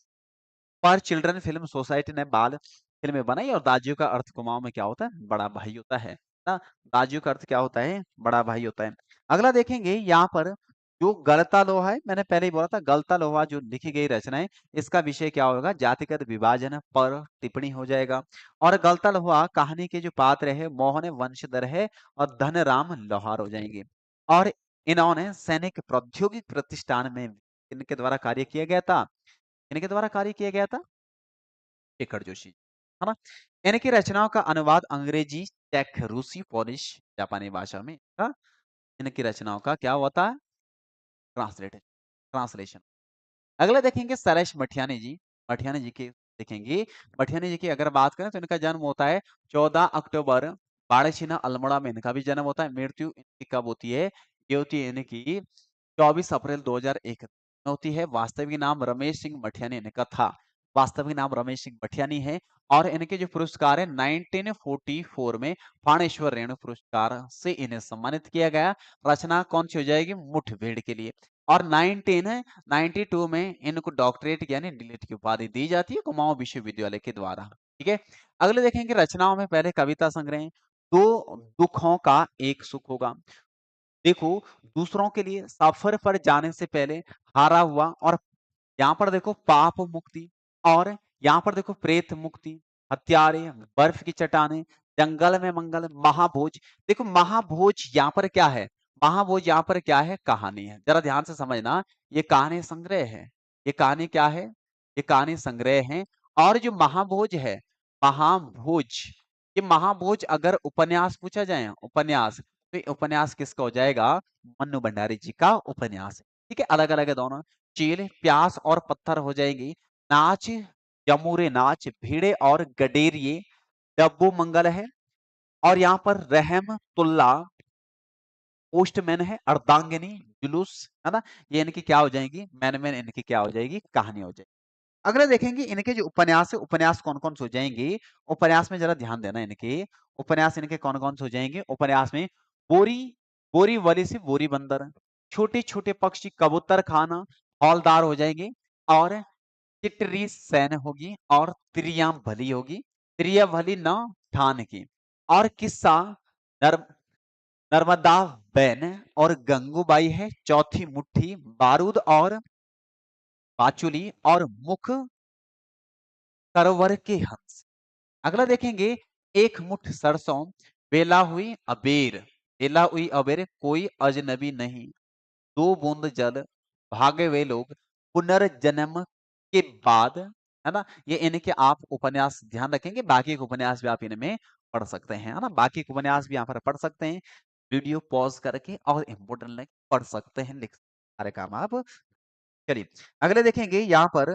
पर चिल्ड्रन फिल्म सोसाइटी ने बाल फिल्में बनाई, और दाजू का अर्थ कुमाऊं में क्या होता है, बड़ा भाई होता है ना। दाजू का अर्थ क्या होता है, बड़ा भाई होता है। अगला देखेंगे यहाँ पर, जो गलता लोहा है, मैंने पहले ही बोला था, गलता लोहा जो लिखी गई रचना है, इसका विषय क्या होगा, जातिगत विभाजन पर टिप्पणी हो जाएगा। और गलता लोहा कहानी के जो पात्र है, मोहन वंशधर है और धनराम लोहार हो जाएंगे। और इन्होंने सैनिक प्रौद्योगिक प्रतिष्ठान में इनके द्वारा कार्य किया गया था, इनके द्वारा कार्य किया गया था शेखर जोशी, है ना। इनकी रचनाओं का अनुवाद अंग्रेजी, चेक, रूसी, पोलिश, जापानी भाषा में था। इनकी रचनाओं का क्या होता है, ट्रांसलेट ट्रांसलेशन। अगला देखेंगे सरेश मठियानी जी, मठियानी जी के देखेंगे। मठियानी जी की अगर बात करें तो इनका जन्म होता है 14 अक्टूबर, बाड़ेछिना अल्मोड़ा में इनका भी जन्म होता है। मृत्यु इनकी कब होती है, ये होती है इनकी 24 अप्रैल 2001 में होती है। वास्तविक नाम रमेश सिंह मठियानी इनका था, वास्तविक नाम रमेश सिंह मठियानी है। और इनके जो पुरस्कार है 1944 में फाणेश्वर रेणु पुरस्कार से इन्हें सम्मानित किया गया। रचना कौन सी हो जाएगी, मुठभेड़ के लिए। और 1992 में इनको डॉक्टरेट यानी डीलिट की उपाधि दी जाती है कुमाऊं विश्वविद्यालय के द्वारा। ठीक है। अगले देखेंगे रचनाओं में, पहले कविता संग्रह, दो दुखों का एक सुख होगा। देखो दूसरों के लिए सफर पर जाने से पहले हारा हुआ, और यहाँ पर देखो पाप मुक्ति, और यहाँ पर देखो प्रेत मुक्ति, हत्यारे, बर्फ की चट्टाने, जंगल में मंगल, महाभोज। देखो महाभोज यहाँ पर क्या है, महाभोज यहाँ पर क्या है, कहानी है, जरा ध्यान से समझना। ये कहानी संग्रह है, ये कहानी क्या है, ये कहानी संग्रह है। और जो महाभोज है, महाभोज, ये महाभोज अगर उपन्यास पूछा जाए, उपन्यास, तो ये उपन्यास किसका हो जाएगा, मन्नू भंडारी जी का उपन्यास है। ठीक है, अलग अलग है दोनों। चील, प्यास और पत्थर हो जाएंगी। नाच, जमूरे नाच, भीड़े और गडेरिए, डब्बू मंगल है। और यहाँ पर रहम तुल्ला पोस्टमैन है, अर्धांगिनी, जुलूस, है ना। ये इनकी क्या हो जाएगी, मैन मैन इनकी क्या हो जाएगी, कहानी हो जाएगी। अगला देखेंगे इनके जो उपन्यास है, उपन्यास कौन कौन से हो जाएंगे, उपन्यास में जरा ध्यान देना। इनके उपन्यास इनके कौन कौन से हो जाएंगे, उपन्यास में बोरी, बोरी वली से बोरी बंदर, छोटे छोटे पक्षी, कबूतर खाना, हौलदार हो जाएंगे। और चिटरी सैन होगी, और त्रिया भली होगी, त्रिया भली न ठान की। और किस्सा नर, नर्मदा बैन और गंगूबाई है, चौथी मुट्ठी, बारूद और पाचुली, और मुख सरवर के हंस। अगला देखेंगे, एक मुठ सरसों, बेला हुई अबेर, बेला हुई अबेर, कोई अजनबी नहीं, दो बूंद जल, भागे हुए लोग, पुनर्जन्म के बाद, है ना। ये इनके आप उपन्यास ध्यान रखेंगे, बाकी के उपन्यास भी आप इनमें पढ़ सकते हैं, है ना। बाकी के उपन्यास भी यहाँ पर पढ़ सकते हैं, वीडियो पॉज करके, और इम्पोर्टेंट लिंक पढ़ सकते हैं, लिख सारे काम आप। चलिए अगले देखेंगे, यहाँ पर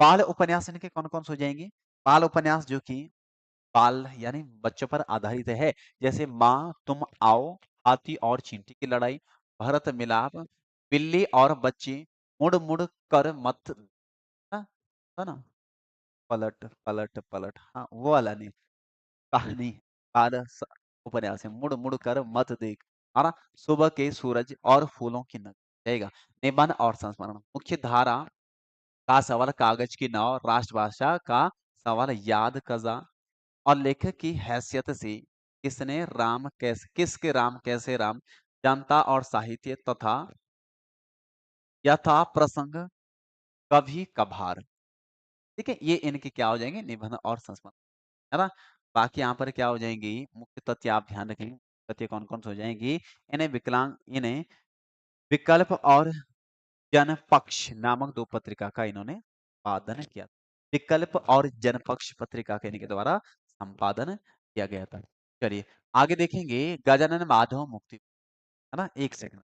बाल उपन्यास इनके कौन कौन से हो जाएंगे। बाल उपन्यास जो कि बाल यानी बच्चों पर आधारित है, जैसे माँ तुम आओ, हाथी और चींटी की लड़ाई, भरत मिलाप, बिल्ली और बच्ची, मुड़ मुड़ कर मत, है ना, पलट पलट पलट, हाँ वो वाला नहीं, कहानी बाल उपन्यास है, मुड़ मुड़ कर मत देख, है ना। सुबह के सूरज और फूलों की नग जाएगा। निबंध और संस्मरण, मुख्य धारा का सवाल कागज की नाव, राष्ट्रभाषा का सवाल याद कजा, और लेखक की हैसियत से किसने राम कैसे, किसके राम कैसे राम, जनता और साहित्य तथा यथा प्रसंग, कभी कभार। ठीक है, ये इनके क्या हो जाएंगे, निबंध और संस्मरण, है ना। बाकी यहाँ पर क्या हो जाएंगी, मुख्य तथ्य आप ध्यान रखेंगे। तथ्य कौन-कौन से हो जाएँगी? इन्हें विकल्प और जनपक्ष नामक 2 पत्रिका का इन्होंने संपादन किया। विकल्प और जनपक्ष पत्रिका के इनके द्वारा संपादन किया गया था। चलिए, आगे देखेंगे गजानन माधव मुक्ति, है ना? 1 सेकंड।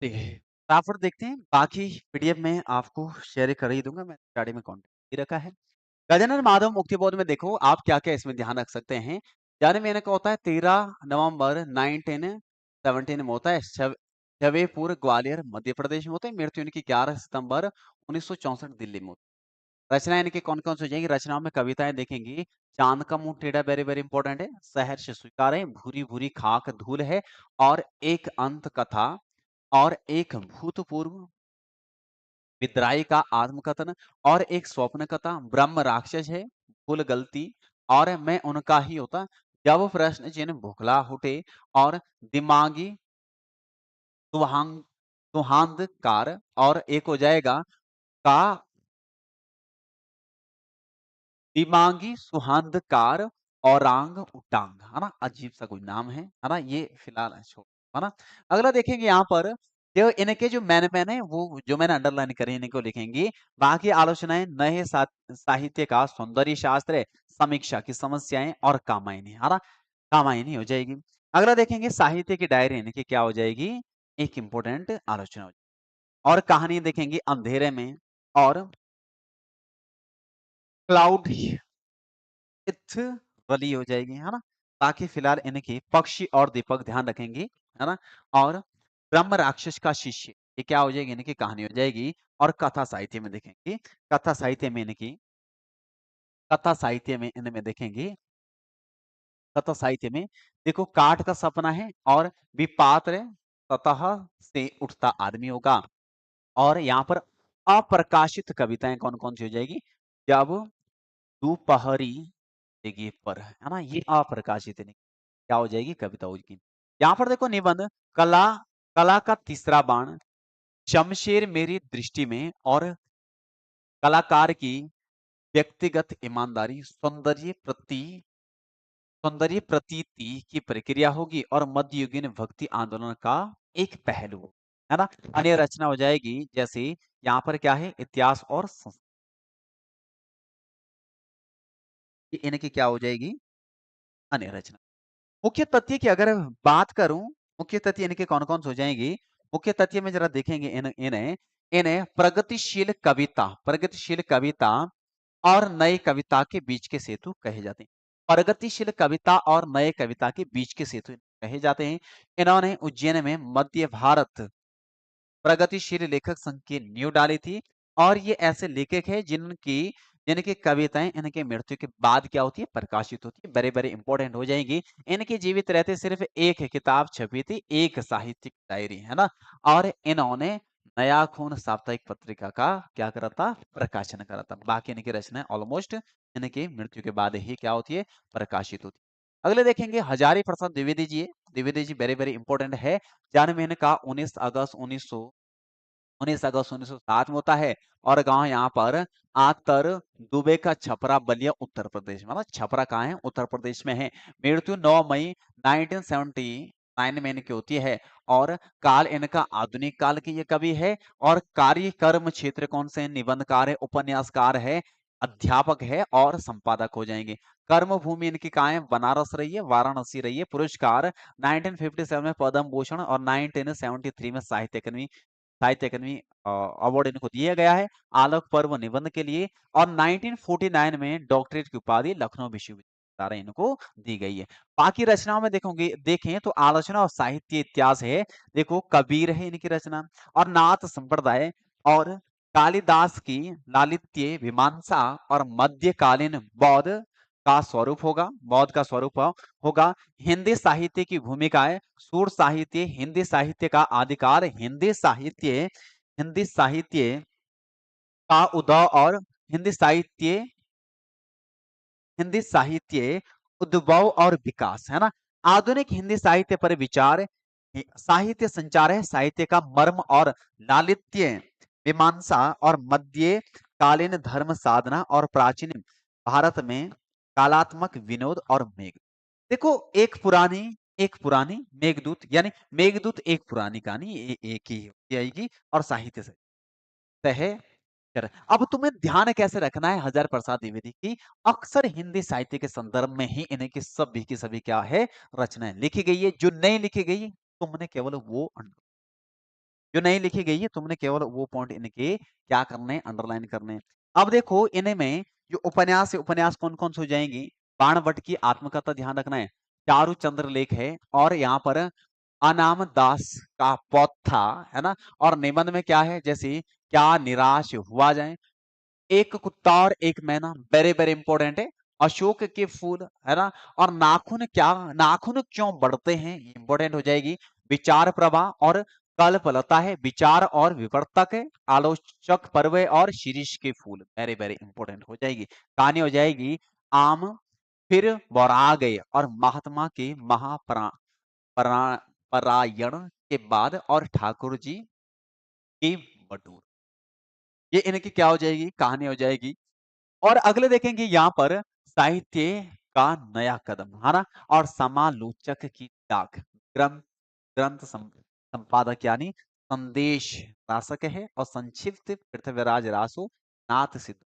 ठीक है। फटाफट देखते हैं, बाकी पीडीएफ में आपको शेयर कर ही दूँगा, मैं स्टार्टिंग में कॉन्टेक्ट दे रखा है। गजानन माधव मुक्तिबोध में देखो आप क्या-क्या इसमें ध्यान रख सकते हैं। जन्म में इनका होता है 13 नवंबर 1917 में होता है शवेपुर ग्वालियर मध्य प्रदेश में होता है। मृत्यु इनकी 11 सितंबर 1964 दिल्ली में होती है। रचनाएँ इनकी कौन-कौन सी हो जाएँगी? रचनाओं में कविताएँ देखेंगी, चाँद का मुँह टेढ़ा वेरी वेरी इंपॉर्टेंट है, सहर्ष स्वीकार है, भूरी-भूरी खाक धूल है और एक अंत कथा और एक भूतपूर्व विद्राई का आत्मकथन और एक स्वप्न कथा, ब्रह्म राक्षस है, कुल गलती और मैं उनका ही होता, जब प्रश्न चिन्ह भुखला उठे और दिमागी सुहांग सुहांधकार और एक हो जाएगा का दिमागी सुहांधकार औरांग उटांग, है ना? अजीब सा कोई नाम है ना? ये फिलहाल छोड़ो, है ना? अगला देखेंगे यहाँ पर जो इनके जो मैंने है वो जो मैंने अंडरलाइन करी इनको लिखेंगे। बाकी आलोचनाएं नए साहित्य का सौंदर्य शास्त्र, समीक्षा की समस्याएं और कामायनी, है ना? कामायनी हो जाएगी। अगला देखेंगे साहित्य की डायरी इनकी क्या हो जाएगी? एक इंपॉर्टेंट आलोचना हो जाएगी। और कहानी देखेंगे अंधेरे में और क्लाउड इथ वली हो जाएगी, है ना? बाकी फिलहाल इनकी पक्षी और दीपक ध्यान रखेंगे, है ना? और ब्रह्म राक्षस का शिष्य, ये क्या हो जाएगी? इनकी कहानी हो जाएगी। और कथा साहित्य में देखेंगे, कथा साहित्य में इनकी कथा साहित्य में इनमें देखेंगे, कथा साहित्य में देखो काठ का सपना है और विपात्र सतह से उठता आदमी होगा। और यहाँ पर अप्रकाशित कविताएं कौन-कौन सी हो जाएगी? जब दोपहरी जगह पर, है ना? ये अप्रकाशित है। क्या हो जाएगी? कविता होगी। यहाँ पर देखो निबंध कला कला का तीसरा बाण, शमशेर मेरी दृष्टि में और कलाकार की व्यक्तिगत ईमानदारी, सौंदर्य प्रतीति की प्रक्रिया होगी और मध्ययुगीन भक्ति आंदोलन का एक पहलू, है ना? अन्य रचना हो जाएगी जैसे यहाँ पर क्या है? इतिहास और इनकी क्या हो जाएगी? अन्य रचना। मुख्य तथ्य की अगर बात करूं, मुख्य तथ्य इनके कौन-कौन से हो जाएंगी? मुख्य तथ्य में जरा देखेंगे इन्हें इन्हें प्रगतिशील कविता और नई कविता के बीच के सेतु कहे जाते हैं। प्रगतिशील कविता और नए कविता के बीच के सेतु कहे जाते हैं। इन्होंने उज्जैन में मध्य भारत प्रगतिशील लेखक संघ की नींव डाली थी और ये ऐसे लेखक हैं जिनकी जिनकी कविताएं इनके मृत्यु के बाद क्या होती है? प्रकाशित होती है। बड़े बड़े इंपॉर्टेंट हो जाएंगी। इनके जीवित रहते सिर्फ एक किताब छपी थी, एक साहित्यिक डायरी, है ना? और इन्होंने नया खून साप्ताहिक पत्रिका का क्या करा था? प्रकाशन करा था। बाकी इनकी रचनाएं ऑलमोस्ट इनकी मृत्यु के बाद ही क्या होती है? प्रकाशित होती है। अगले देखेंगे Hazari Prasad Dwivedi ji. Dwivedi ji very very important है। जन्म इनका 19 अगस्त 1907 में होता है और गांव यहाँ पर आतर दुबे का छपरा बलिया उत्तर प्रदेश में, मतलब छपरा कहाँ है? उत्तर प्रदेश में है। मृत्यु 9 मई 1979 में इनकी होती है और काल इनका आधुनिक काल की ये कवि है और कार्य कर्म क्षेत्र कौन से हैं? निबंधकार है, उपन्यासकार है, अध्यापक है और संपादक हो जाएंगे। कर्म भूमि इनकी कहाँ है? बनारस रही है, वाराणसी रही है। पुरस्कार 1957 में पद्म भूषण और 1973 में साहित्य अकादमी अवार्ड इनको दिया गया है आलोक पर्व निबंध के लिए और 1949 में डॉक्टरेट की उपाधि लखनऊ विश्वविद्यालय। तारा इनको दी गई है। बाकी रचनाओं में देखोगे देखें तो आलोचना और साहित्य इतिहास है। देखो कबीर है इनकी रचना और नाथ संप्रदाय और कालिदास की लालित्य मीमांसा और मध्यकालीन बौद्ध का स्वरूप होगा, बौद्ध का स्वरूप होगा। हिंदी साहित्य की भूमिकाएं, सुर साहित्य, हिंदी साहित्य का आदिकाल, हिंदी साहित्य का उदय और हिंदी साहित्य हिंदी साहित्य उद्भव और विकास है ना। आधुनिक हिंदी साहित्य पर विचार, साहित्य संचार है, साहित्य का मर्म और लालित्य मीमांसा और मध्यकालीन धर्म साधना और प्राचीन भारत में कालात्मक विनोद और मेघ। देखो एक पुरानी मेघदूत यानी मेघदूत एक पुरानी कहानी एक ही आएगी और साहित्य से तह कर। अब तुम्हें ध्यान कैसे रखना है हजार प्रसाद द्विवेदी की अक्सर हिंदी साहित्य के संदर्भ में ही इन्हें की सभी क्या है रचनाएं लिखी गई है। जो नहीं लिखी गई तुमने केवल वो जो नहीं लिखी गई है तुमने केवल वो पॉइंट इनके क्या करने अंडरलाइन करने। अब देखो इन्हें में जो उपन्यास है उपन्यास कौन कौन से हो जाएंगी। बाणभट्ट की आत्मकथा ध्यान रखना है, चारु चंद्र लेख है और यहाँ पर अनाम दास का पौथा है ना। और निबंध में क्या है जैसे क्या निराश हुआ जाए, एक कुत्ता और एक मैना, वेरी वेरी इंपॉर्टेंट है। अशोक के फूल है ना। और नाखून क्यों बढ़ते हैं इंपॉर्टेंट हो जाएगी। विचार प्रवाह और कल्पलता है, विचार और विवर्तक है, आलोचक पर्व और शीरीष के फूल, वेरी वेरी इंपॉर्टेंट हो जाएगी। कहानी हो जाएगी आम फिर बोरा गए और महात्मा के परायण के बाद और ठाकुर जी की बटूर। ये इनकी क्या हो जाएगी कहानी हो जाएगी। और अगले देखेंगे यहाँ पर साहित्य का नया कदम है ना। और समालोचक की डाक, ग्रंथ ग्रंथ संपादक यानी संदेश रासक है और संक्षिप्त पृथ्वीराज रासो नाथ सिद्ध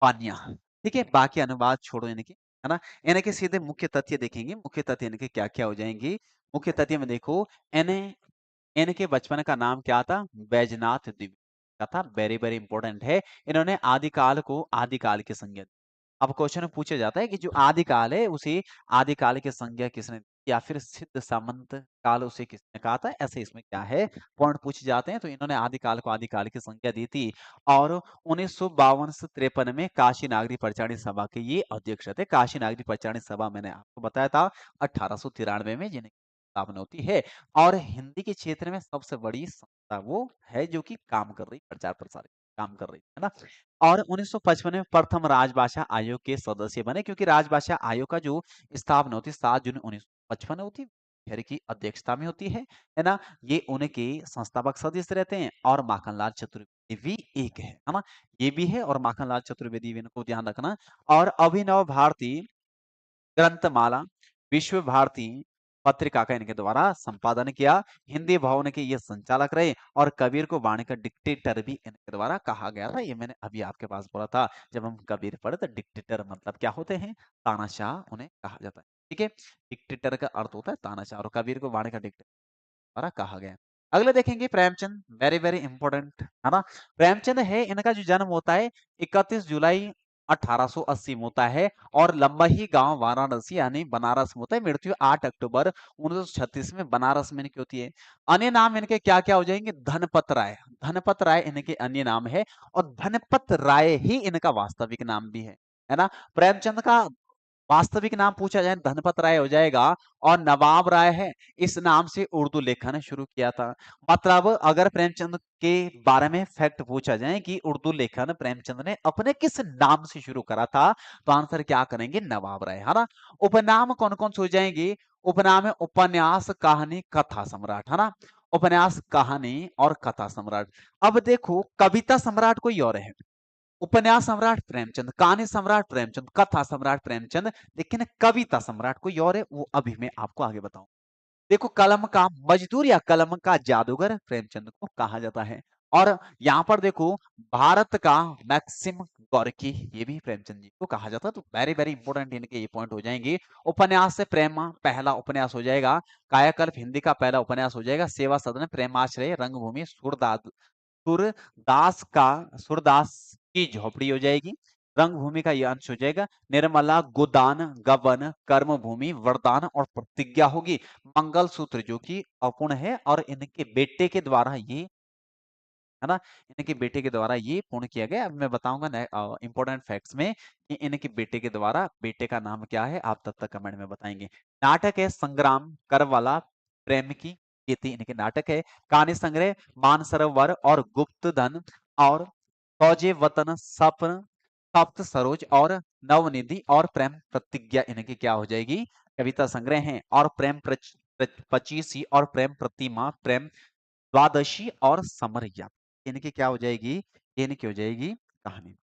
पानिया। ठीक है बाकी अनुवाद छोड़ो इनके है ना। इनके सीधे मुख्य तथ्य देखेंगे, मुख्य तथ्य इनके क्या क्या हो जाएंगे। मुख्य तथ्य में देखो इन्हें इनके बचपन का नाम क्या था, बैजनाथ द्विवेदी का था, वेरी वेरी इंपॉर्टेंट है। इन्होंने आदिकाल को आदिकाल की संज्ञा दी। अब क्वेश्चन में पूछा जाता है कि जो आदिकाल है उसे आदिकाल की संज्ञा किसने दी या फिर सिद्ध सामंत काल उसे किसने कहा था, ऐसे इसमें क्या है पॉइंट पूछे जाते हैं। तो इन्होंने आदिकाल को आदिकाल की संज्ञा दी थी। और 1952 से 53 में काशी नागरी परिचालन सभा के ये अध्यक्ष थे। काशी नागरी परिचालन सभा मैंने आपको बताया था 1893 में जिन्हें स्थापना होती है। और हिंदी के क्षेत्र में सबसे बड़ी संस्था वो है जो कि काम कर रही प्रचार प्रसार काम कर रही है ना। और 1955 में प्रथम राजभाषा आयोग के सदस्य बने क्योंकि राजभाषा आयोग का जो स्थापना होती है 7 जून 1955 में होती है, खैर की अध्यक्षता में होती है ना। ये उनके संस्थापक सदस्य रहते हैं और माखनलाल चतुर्वेदी भी एक है ना। ये भी है और माखनलाल चतुर्वेदी भी इनको ध्यान रखना। और अभिनव भारती ग्रंथमाला विश्व भारती पत्रिका का इनके द्वारा संपादन किया। हिंदी भवन के ये संचालक रहे और कबीर को वाणी का डिक्टेटर भी इनके द्वारा कहा गया था। ये मैंने अभी आपके पास बोला था जब हम कबीर पढ़े तो डिक्टेटर मतलब क्या होते हैं, तानाशाह उन्हें कहा जाता है। ठीक है डिक्टेटर का अर्थ होता है तानाशाह और कबीर को वाणी का डिक्टेटर द्वारा कहा गया। अगले देखेंगे प्रेमचंद, वेरी वेरी इंपॉर्टेंट है ना। प्रेमचंद है इनका जो जन्म होता है 31 जुलाई 1880 में होता है और लंबही गांव वाराणसी यानी बनारस में होता है। मृत्यु 8 अक्टूबर 1936 में बनारस में इनकी होती है। अन्य नाम इनके क्या क्या हो जाएंगे, धनपत राय, धनपत राय इनके अन्य नाम है और धनपत राय ही इनका वास्तविक नाम भी है ना। प्रेमचंद का वास्तविक नाम पूछा जाए धनपत राय हो जाएगा और नवाब राय है इस नाम से उर्दू लेखन शुरू किया था। मतलब अगर प्रेमचंद के बारे में फैक्ट पूछा जाए कि उर्दू लेखन प्रेमचंद ने अपने किस नाम से शुरू करा था तो आंसर क्या करेंगे नवाब राय है ना। उपनाम कौन कौन से हो जाएंगे, उपनाम है उपन्यास कहानी कथा सम्राट है ना। उपन्यास कहानी और कथा सम्राट। अब देखो कविता सम्राट कोई और है, उपन्यास सम्राट प्रेमचंद, कहानी सम्राट प्रेमचंद, कथा सम्राट प्रेमचंद, लेकिन कविता सम्राट कोई और है वो अभी मैं आपको आगे बताऊं। देखो कलम का मजदूर या कलम का जादूगर प्रेमचंद को कहा जाता है। और यहाँ पर देखो भारत का मैक्सिम गोर्की ये भी प्रेमचंद जी को कहा जाता है। तो वेरी वेरी इंपॉर्टेंट इनके ये पॉइंट हो जाएंगे। उपन्यास से प्रेम पहला उपन्यास हो जाएगा, कायाकल्प हिंदी का पहला उपन्यास हो जाएगा, सेवा सदन प्रेमाश्रय रंगभूमि सूरदास का सूरदास की झोपड़ी हो जाएगी। रंगभूमि का ये अंश हो जाएगा। निर्मला गोदान, गबन, कर्म भूमि, वरदान और प्रतिज्ञा होगी। मंगलसूत्र जो कि अपूर्ण है और इनके बेटे के द्वारा ये, है ना, इनके बेटे के द्वारा ये पूर्ण किया गया। अब मैं बताऊंगा इंपॉर्टेंट फैक्ट्स में कि इनके बेटे के द्वारा, बेटे का नाम क्या है, आप तब तक कमेंट में बताएंगे। नाटक है संग्राम, करवाला, प्रेम की, ये तीन इनके नाटक है। कहानी संग्रह मानसरोवर और गुप्त धन और फौजे वतन, सपन, सप्त सरोज और नवनिधि और प्रेम प्रतिज्ञा इनकी क्या हो जाएगी, कविता संग्रह है। और प्रेम पचीसी और प्रेम प्रतिमा, प्रेम द्वादशी और समरिया इनकी क्या हो जाएगी, ये इनकी हो जाएगी कहानी।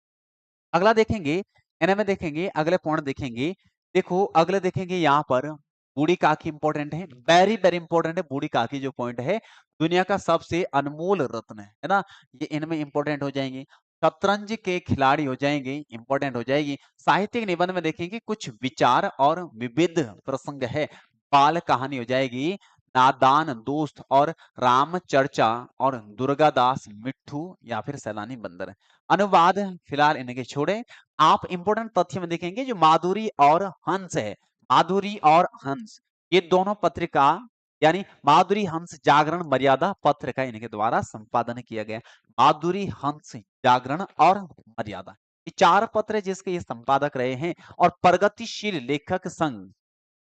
अगला देखेंगे, इन्हें में देखेंगे, अगले पॉइंट देखेंगे। देखो अगले देखेंगे यहाँ पर बूढ़ी काकी इंपॉर्टेंट है, वेरी वेरी इंपॉर्टेंट है। बूढ़ी काकी जो पॉइंट है, दुनिया का सबसे अनमोल रत्न है ना, ये इनमें इंपॉर्टेंट हो जाएंगे। शतरंज के खिलाड़ी हो जाएंगे, इंपॉर्टेंट हो जाएगी। साहित्यिक निबंध में देखेंगे कुछ विचार और विविध प्रसंग है। बाल कहानी हो जाएगी नादान दोस्त और राम चर्चा और दुर्गादास मिट्ठू या फिर सैलानी बंदर। अनुवाद फिलहाल इनके छोड़े। आप इंपोर्टेंट तथ्य में देखेंगे जो माधुरी और हंस है, माधुरी और हंस ये दोनों पत्रिका, यानी माधुरी हंस जागरण मर्यादा पत्र का इनके द्वारा संपादन किया गया। माधुरी हंस जागरण और मर्यादा, ये चार पत्र जिसके ये संपादक रहे हैं। और प्रगतिशील लेखक संघ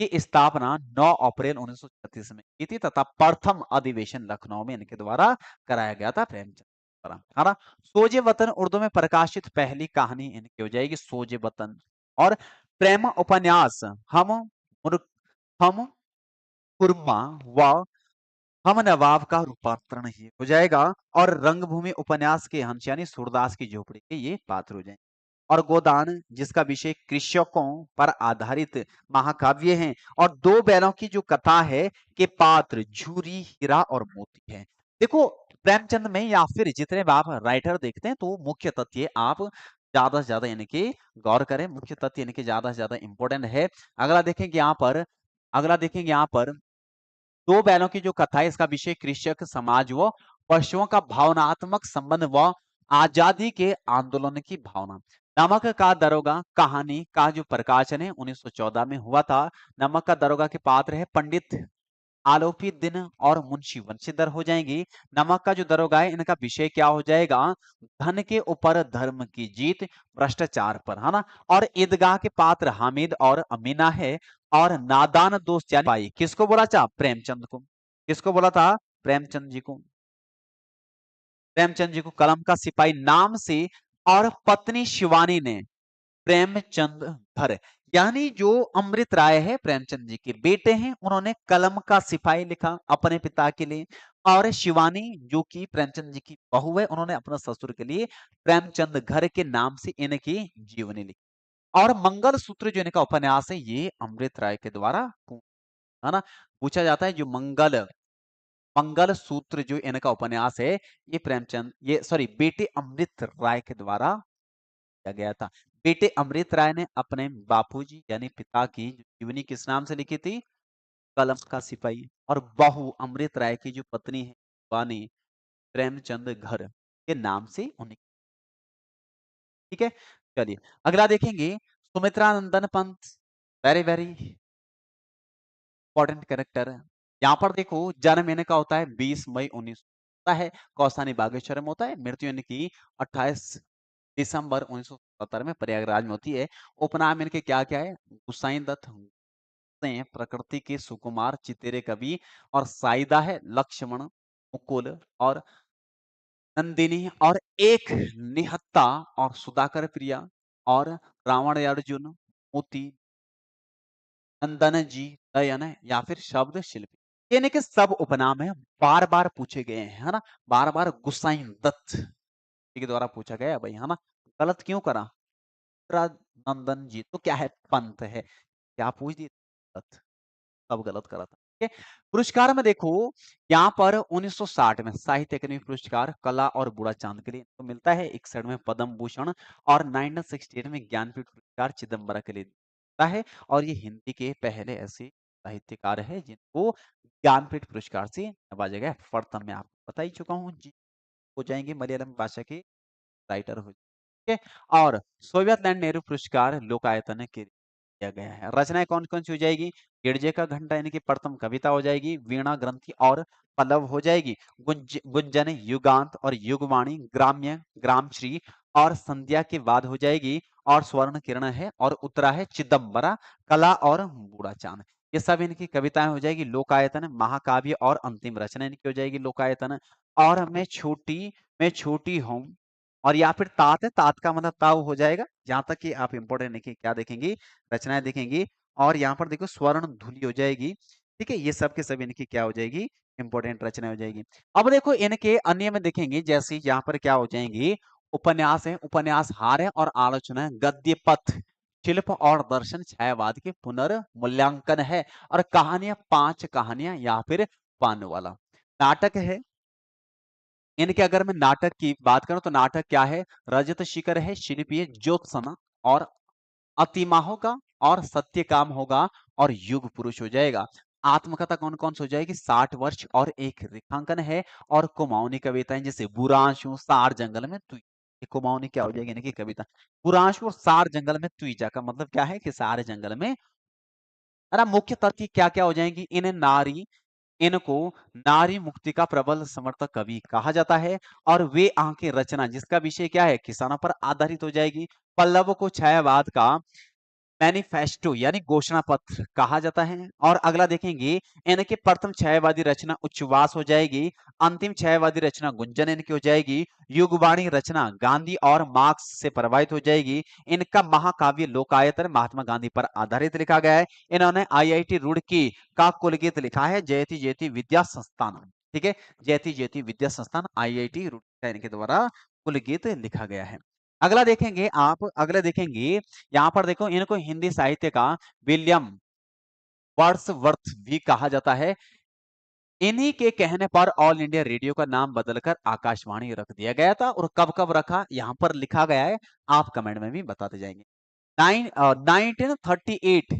की स्थापना 9 अप्रैल 1936 में की थी तथा प्रथम अधिवेशन लखनऊ में इनके द्वारा कराया गया था, प्रेमचंद द्वारा, है ना। सोजे वतन उर्दू में प्रकाशित पहली कहानी इनकी हो जाएगी सोजे वतन। और प्रेम उपन्यास हम मुर- हम कुर्मा व हम नवाब का रूपांतरण ही हो जाएगा। और रंगभूमि उपन्यास के हंस यानी सूरदास की झोपड़ी के ये पात्र हो जाएंगे। और गोदान जिसका विषय कृषकों पर आधारित महाकाव्य है। और दो बैलों की जो कथा है के पात्र झूरी, हीरा और मोती है। देखो प्रेमचंद में या फिर जितने भी आप राइटर देखते हैं तो मुख्य तथ्य आप ज्यादा से ज्यादा इनके गौर करें, मुख्य तथ्य इनके ज्यादा से ज्यादा इंपॉर्टेंट है। अगला देखेंगे यहाँ पर, अगला देखेंगे यहाँ पर दो बैलों की जो कथा है इसका विषय कृषक समाज व पशुओं का भावनात्मक संबंध व आजादी के आंदोलन की भावना। नमक का दरोगा कहानी का जो प्रकाशन है 1914 में हुआ था। नमक का दरोगा के पात्र है पंडित आलोपी दिन और मुंशी वंशीधर हो जाएंगी। नमक का जो दरोगा है इनका विषय क्या हो जाएगा, धन के ऊपर धर्म की जीत, भ्रष्टाचार पर, है ना। और ईदगाह के पात्र हामिद और अमीना है। और नादान दोस्त यानी भाई किसको बोला था, प्रेमचंद को, किसको बोला था, प्रेमचंद जी को, प्रेमचंद जी को कलम का सिपाही नाम से। और पत्नी शिवानी ने प्रेमचंद घर, यानी जो अमृत राय है प्रेमचंद जी के बेटे हैं, उन्होंने कलम का सिपाही लिखा अपने पिता के लिए। और शिवानी जो कि प्रेमचंद जी की बहू है, उन्होंने अपने ससुर के लिए प्रेमचंद घर के नाम से इनकी जीवनी लिखी। और मंगल सूत्र जो इनका उपन्यास है ये अमृत राय के द्वारा, है ना, पूछा जाता है जो मंगल, मंगल सूत्र जो इनका उपन्यास है ये प्रेमचंद, ये सॉरी बेटे अमृत राय के द्वारा किया गया था। बेटे अमृत राय ने अपने बापूजी यानी पिता की जीवनी किस नाम से लिखी थी, कलम का सिपाही। और बहू अमृत राय की जो पत्नी है वानी, प्रेमचंद घर के नाम से उन्हें, ठीक है। चलिए अगला देखेंगे, Sumitra Nandan Pant, very very important character है। यहाँ पर देखो जन्म इनका होता है 20 मई 1900 होता है, कौसानी बागेश्वर में होता है। मृत्यु इनकी 28 दिसंबर 1977 में प्रयागराज में होती है। उपनाम इनके क्या क्या है, गुसाई दत्त हैं, प्रकृति के सुकुमार, चितेरे कवि। और साइदा है लक्ष्मण, मुकुल और नंदिनी। और एक निहत्ता और सुधाकर प्रिया और रावण अर्जुन, मोती, नंदन जी, दयन या फिर शब्द शिल्पी, यानी कि सब उपनाम है, बार बार पूछे गए हैं, है ना। बार बार गुसाई दत्त जी के द्वारा पूछा गया है भाई, है ना। गलत क्यों करा, नंदन जी तो क्या है, पंत है, क्या पूछ दिए, गलत, सब गलत करा था, ठीक है। पुरस्कार में देखो यहाँ पर 1960 में साहित्य अकादमी पुरस्कार कला और बुरा चांद के लिए तो मिलता है, 61 में पद्म भूषण और 1968 में ज्ञानपीठ पुरस्कार चिदम्बरा के लिए मिलता है। और ये हिंदी के पहले ऐसे साहित्यकार है जिनको ज्ञानपीठ पुरस्कार से नवाजा गया। प्रथम में आपको बता ही चुका हूँ जी, हो जाएंगे मलयालम भाषा के राइटर हो। ठीक है। और सोवियत नेहरू पुरस्कार लोकायतन के दिया गया है। रचनाएं कौन कौन सी हो जाएगी? गिरजे का घंटा यानी कि प्रथम कविता हो जाएगी, वीणा ग्रंथि और पल्लव हो जाएगी, गुंजन युगांत और युगवाणी, ग्राम्य ग्रामश्री और संध्या के बाद हो जाएगी, और स्वर्ण किरण है, और उत्तरा है चिदम्बरा, कला और बूढ़ा चांद। ये सब इनकी कविताएं हो जाएगी। लोकायतन महाकाव्य और अंतिम रचना इनकी हो जाएगी लोकायतन। और मैं छोटी हूँ, और या फिर तात है, तात का मतलब ताऊ हो जाएगा। जहां तक कि आप इंपॉर्टेंट देखिए क्या देखेंगी, रचनाएं देखेंगी। और यहाँ पर देखो स्वर्ण धुली हो जाएगी। ठीक है, ये सब के सब इनकी क्या हो जाएगी, इंपॉर्टेंट रचना हो जाएगी। अब देखो इनके अन्य में देखेंगे, जैसे यहाँ पर क्या हो जाएंगी, उपन्यास है, उपन्यास हार है और आलोचना है, गद्य पथ, शिल्प और दर्शन, छायावाद के पुनर्मूल्यांकन है, और कहानियां 5 कहानियां या फिर पान वाला नाटक है। इनके अगर मैं नाटक की बात करूं तो नाटक क्या है, रजत शिखर है, शिल्पी है, ज्योत्सना और अतिमा होगा, और सत्यकाम होगा, और युग पुरुष हो जाएगा। आत्मकथा कौन कौन सी हो जाएगी, 60 वर्ष और एक रेखांकन है, और कुमाऊनी कविताएं जैसे बुरांशु, सार जंगल में तुई। ये कुमाऊनी क्या हो जाएगी इनकी कविता, बुरांशु और सार जंगल में तुईजा का मतलब क्या है कि सारे जंगल में। है ना, मुख्य तथ्य क्या क्या हो जाएंगी, इनको नारी मुक्ति का प्रबल समर्थक कवि कहा जाता है। और वे आंखें रचना जिसका विषय क्या है, किसानों पर आधारित हो जाएगी। पल्लव को छायावाद का मैनिफेस्टो यानी घोषणा पत्र कहा जाता है। और अगला देखेंगे, इनकी प्रथम छायावादी रचना उच्छ्वास हो जाएगी, अंतिम छायावादी रचना गुंजन इनकी हो जाएगी, युगवाणी रचना गांधी और मार्क्स से प्रभावित हो जाएगी। इनका महाकाव्य लोकायतन महात्मा गांधी पर आधारित लिखा गया है। इन्होंने आईआईटी रुड़की का कुलगीत लिखा है, जयति जयति विद्या संस्थान। ठीक है, जयति जयति विद्या संस्थान आईआईटी रुड़की का इनके द्वारा कुलगीत लिखा गया है। अगला देखेंगे आप, अगला देखेंगे, यहाँ पर देखो इनको हिंदी साहित्य का विलियम वर्ड्सवर्थ भी कहा जाता है। इन्हीं के कहने पर ऑल इंडिया रेडियो का नाम बदलकर आकाशवाणी रख दिया गया था। और कब कब रखा यहाँ पर लिखा गया है, आप कमेंट में भी बताते जाएंगे। 1938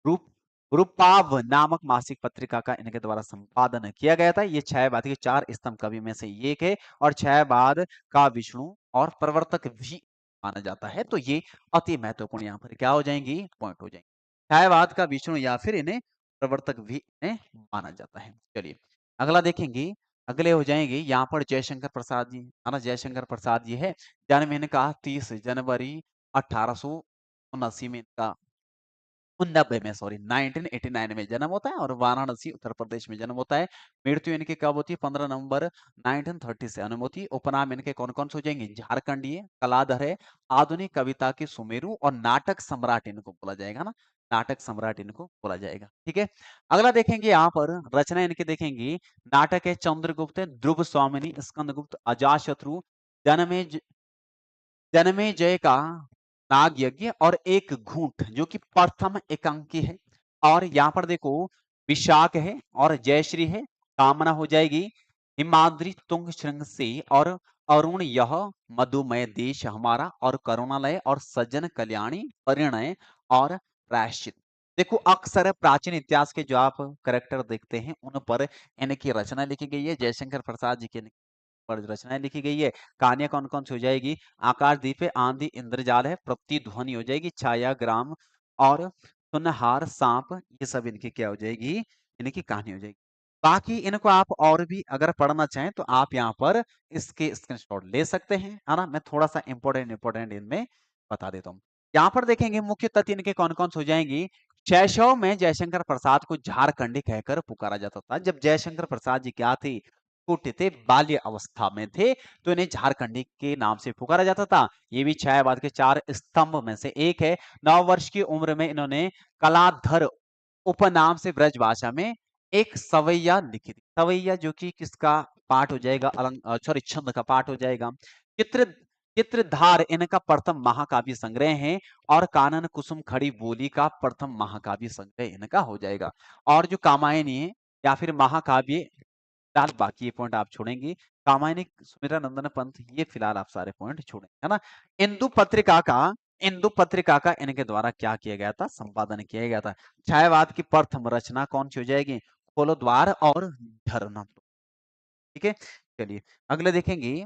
रूप रूपाव नामक मासिक पत्रिका का इनके द्वारा संपादन किया गया था। ये छायावाद के 4 स्तंभ कवि में से एक है, और छायावाद का विष्णु और प्रवर्तक भी माना जाता है। तो ये अति महत्वपूर्ण यहाँ पर क्या हो जाएंगी, पॉइंट हो जाएंगे। छायावाद का विष्णु या फिर इन्हें प्रवर्तक भी इन्हें माना जाता है। चलिए अगला देखेंगे, अगले हो जाएंगे यहाँ पर जयशंकर प्रसाद जी, है ना, जयशंकर प्रसाद जी है। जन्म इनका 30 जनवरी 1879 में इनका 90 में, सॉरी 1989 में जन्म होता है, और वाराणसी उत्तर प्रदेश में जन्म होता है। मृत्यु इनकी कब होती है, 15 नवंबर 1930 से जन्म होती है। उपनाम इनके कौन कौन से हो जाएंगे, झारखंडीय, कलाधर है, आधुनिक कविता के सुमेरु, और नाटक सम्राट इनको बोला जाएगा ना, नाटक सम्राट इनको बोला जाएगा। ठीक है, अगला देखेंगे यहाँ पर रचना इनके देखेंगे, नाटक है चंद्रगुप्त, ध्रुव स्वामिनी, स्कंदगुप्त, अजातशत्रु, जन्मे जन्मेजय का नाग यज्ञ, और एक घूंट जो कि प्रथम एकांकी है। और यहाँ पर देखो विशाख है, और जयश्री है, कामना हो जाएगी, हिमाद्री तुंग श्रृंग से, और अरुण यह मधुमय देश हमारा, और करुणालय, और सज्जन कल्याणी, परिणय और प्रायश्चित। देखो अक्सर प्राचीन इतिहास के जो आप करेक्टर देखते हैं उन पर इनकी रचना लिखी गई है। जयशंकर प्रसाद जी की पर रचनाएं लिखी गई है। कहानियां कौन कौन सी हो जाएगी, आकाशदीप है, आंधी इंद्रजाल है, प्रतिध्वनि हो जाएगी, छाया ग्राम, और सुनहार सांप, ये सब इनकी क्या हो जाएगी, इनकी कहानी हो जाएगी। बाकी इनको आप और भी अगर पढ़ना चाहें तो आप यहाँ पर इसके स्क्रीनशॉट ले सकते हैं, है ना। मैं थोड़ा सा इंपॉर्टेंट इनमें बता देता हूँ। यहाँ पर देखेंगे मुख्य तथ्य इनके कौन कौन से हो जाएंगी। शैशव में जयशंकर प्रसाद को झारखंडी कहकर पुकारा जाता था। जब जयशंकर प्रसाद जी क्या थे, छोटे थे, बाल्य अवस्था में थे, तो इन्हें झारखंडी के नाम से पुकारा जाता था। ये भी छायावाद के 4 स्तंभ में से एक है। 9 वर्ष की उम्र में इन्होंने कलाधर उपनाम से ब्रज भाषा में एक सवैया लिखी थी। सवैया जो कि किसका पाठ हो जाएगा, सॉरी छंद का पाठ हो जाएगा। चित्र चित्रधार इनका प्रथम महाकाव्य संग्रह है, और कानन कुसुम खड़ी बोली का प्रथम महाकाव्य संग्रह इनका हो जाएगा। और जो कामायनी है या फिर महाकाव्य, फिलहाल बाकी ये पॉइंट आप छोड़ेंगे। कामायनी सुमिरा नंदन पंथ, ये फिलहाल आप सारे पॉइंट छोड़ेंगे, है ना। इंदु पत्रिका का इनके द्वारा क्या किया गया था, संपादन किया गया था। छायावाद की प्रथम रचना कौन सी हो जाएगी, खोलो द्वार और झरना। ठीक है, चलिए अगले देखेंगे,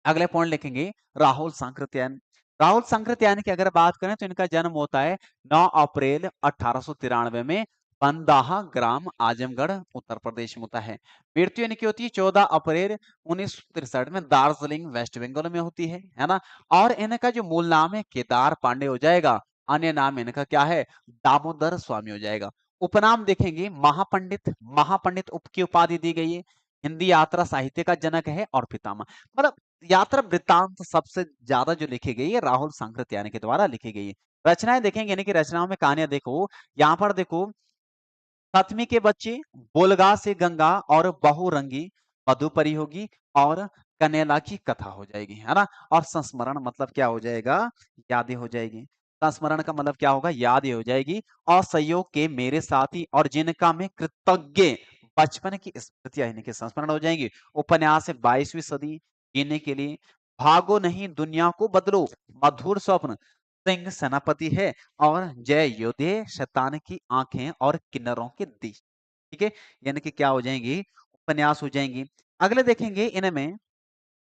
अगले पॉइंट लिखेंगे राहुल सांकृत्यायन। राहुल सांकृत्यायन की अगर बात करें तो इनका जन्म होता है 9 अप्रैल 1893 में बंदाहा ग्राम आजमगढ़ उत्तर प्रदेश में होता है। मृत्यु इनकी होती है 14 अप्रैल 1963 में दार्जिलिंग वेस्ट बंगाल में होती है ना। और इनका जो मूल नाम है केदार पांडे हो जाएगा, अन्य नाम इनका क्या है, दामोदर स्वामी हो जाएगा। उपनाम देखेंगे महापंडित, महापंडित उप की उपाधि दी गई है। हिंदी यात्रा साहित्य का जनक है और पितामह, मतलब यात्रा वृत्तांत सबसे ज्यादा जो लिखी गई है राहुल सांकृत्यायन के द्वारा लिखी गई है। रचनाएं देखेंगे, यानी कि रचनाओं में कहानियां देखो, यहाँ पर देखो सतमी के बच्चे, बोलगा से गंगा और बहुरंगी मधुपरी होगी और कनेला की कथा हो जाएगी, है ना। और संस्मरण मतलब क्या हो जाएगा, यादें हो जाएगी। संस्मरण का मतलब क्या होगा, यादें हो जाएगी। और सहयोग के मेरे साथी और जिनका मैं कृतज्ञ, बचपन की स्मृतियां इनके संस्मरण हो जाएंगी। उपन्यास है 22वीं सदी जीने के लिए, भागो नहीं दुनिया को बदलो, मधुर स्वप्न, सिंह सेनापति है और जय योधे, शैतान की आंखें और किन्नरों के देश। ठीक है, यानी कि क्या हो जाएंगी, उपन्यास हो जाएंगी। अगले देखेंगे इनमें,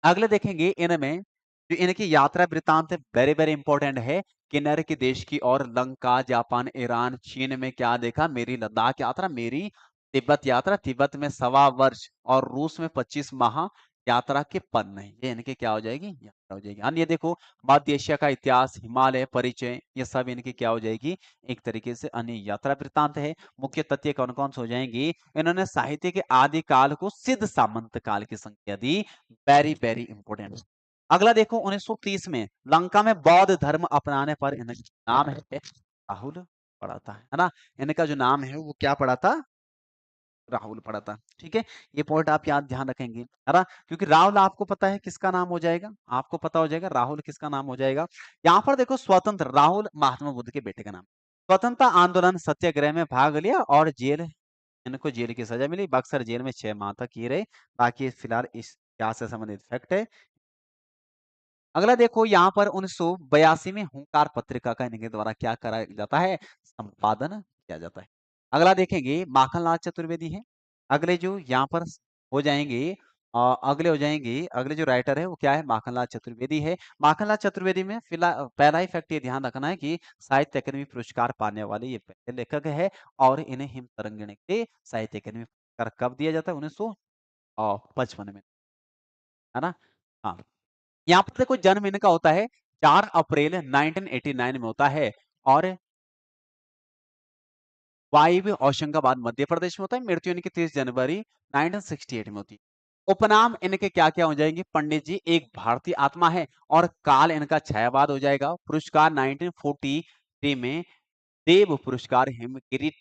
अगले देखेंगे इनमें जो इनकी यात्रा वृत्तांत है वेरी वेरी इंपॉर्टेंट है। किन्नर के देश की और लंका, जापान, ईरान, चीन में क्या देखा, मेरी लद्दाख यात्रा, मेरी तिब्बत यात्रा, तिब्बत में 1.25 वर्ष और रूस में 25 माह यात्रा के पन्ने, ये इनके क्या हो जाएगी, यात्रा हो जाएगी। अन्य देखो मध्य एशिया का इतिहास, हिमालय परिचय, ये सब इनकी क्या हो जाएगी, एक तरीके से अन्य यात्रा वृत्तांत है। मुख्य तथ्य कौन कौन से हो जाएंगी, इन्होंने साहित्य के आदि काल को सिद्ध सामंत काल की संज्ञा दी, वेरी वेरी इंपोर्टेंट। अगला देखो 1930 में लंका में बौद्ध धर्म अपनाने पर इनका नाम है राहुल पड़ा था, है ना। इनका जो नाम है वो क्या पड़ा था, राहुल पड़ा था। ठीक है, ये पॉइंट आप याद ध्यान रखेंगे, है ना, क्योंकि राहुल आपको पता है किसका नाम हो जाएगा, आपको पता हो जाएगा राहुल किसका नाम हो जाएगा। यहाँ पर देखो स्वतंत्र राहुल महात्मा बुद्ध के बेटे का नाम। स्वतंत्रता आंदोलन सत्याग्रह में भाग लिया और जेल, इनको जेल की सजा मिली, बक्सर जेल में 6 माह तक ये रहे। बाकी फिलहाल इस इतिहास से संबंधित फैक्ट है। अगला देखो यहाँ पर 1982 में हुंकार पत्रिका का इनके द्वारा क्या करा जाता है, संपादन किया जाता है। अगला देखेंगे माखनलाल चतुर्वेदी है। अगले जो यहाँ पर हो जाएंगे, अगले हो जाएंगे, अगले जो राइटर है वो क्या है, माखनलाल चतुर्वेदी है। माखनलाल चतुर्वेदी में फिलहाल पहला ही फैक्ट ये ध्यान रखना है कि साहित्य अकादमी पुरस्कार पाने वाले ये पहले लेखक है। और इन्हें हिम तरंगिणी के साहित्य अकादमी पुरस्कार कब दिया जाता है, 1955 में, है ना। हाँ, यहाँ पर देखो जन्म इनका होता है 4 अप्रैल 1989 में होता है और वायव्य होशंगाबाद मध्य प्रदेश में होता है। मृत्यु इनकी 30 जनवरी 1968 में होती है। उपनाम इनके क्या क्या हो जाएंगे, पंडित जी एक भारतीय आत्मा है और काल इनका छायावाद हो जाएगा। पुरस्कार 1943 में देव पुरस्कार हिमगिरी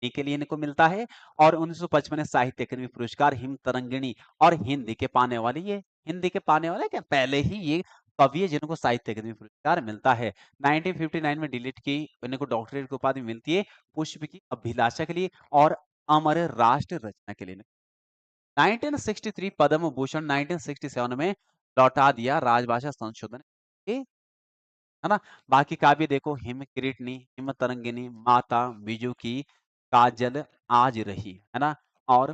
के लिए इनको मिलता है। और 1955 में साहित्य अकादमी पुरस्कार हिम तरंगिणी, और हिंदी के पाने वाले, ये हिंदी के पाने वाले क्या पहले ही ये कवि है जिनको साहित्य अकादमी पुरस्कार मिलता है। 1959 में डिलीट की इनको डॉक्टरेट की उपाधि मिलती है, पुष्प की अभिलाषा के लिए और अमर राष्ट्र रचना के लिए। 1963 पद्म भूषण 1967 में लौटा दिया राजभाषा संशोधन, है ना। बाकी काव्य देखो हिम किरीटनी, हिम तरंगिनी, माता बिजू की, काजल आज रही, है ना। और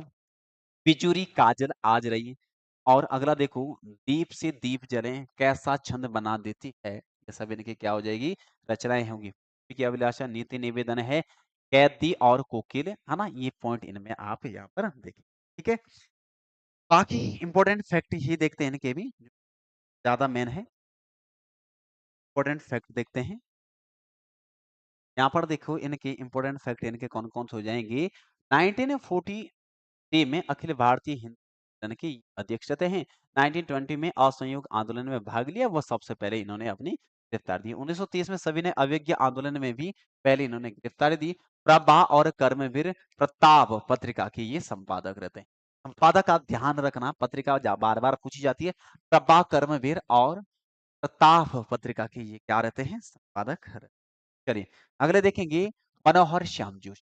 बिजुरी काजल आज रही। और अगला देखो दीप से दीप जले कैसा छंद बना देती है, ये सब इनकी क्या हो जाएगी, रचनाएं होंगी। की अभिलाषा, नीति निवेदन है, कैदी और कोकिल, है ना। ये पॉइंट इनमें आप यहाँ पर देखें। ठीक है, बाकी इंपॉर्टेंट फैक्ट ये देखते हैं इनके भी, ज्यादा मेन है, इंपॉर्टेंट फैक्ट देखते हैं। यहाँ पर देखो इनके इंपॉर्टेंट फैक्ट इनके कौन कौन से हो जाएंगे। 1943 में अखिल भारतीय हिंदू संगठन की अध्यक्ष रहते हैं। 1920 में असहयोग आंदोलन में भाग लिया, वो सबसे पहले इन्होंने अपनी गिरफ्तारी दी। 1930 में सभी ने अवज्ञा आंदोलन में भी पहले इन्होंने गिरफ्तारी दी। प्रभा और कर्मवीर प्रताप पत्रिका के ये संपादक रहते हैं। संपादक का ध्यान रखना, पत्रिका बार बार पूछी जाती है। प्रभा कर्मवीर और प्रताप पत्रिका के ये क्या रहते हैं, संपादक। चलिए अगले देखेंगे मनोहर श्याम जोशी।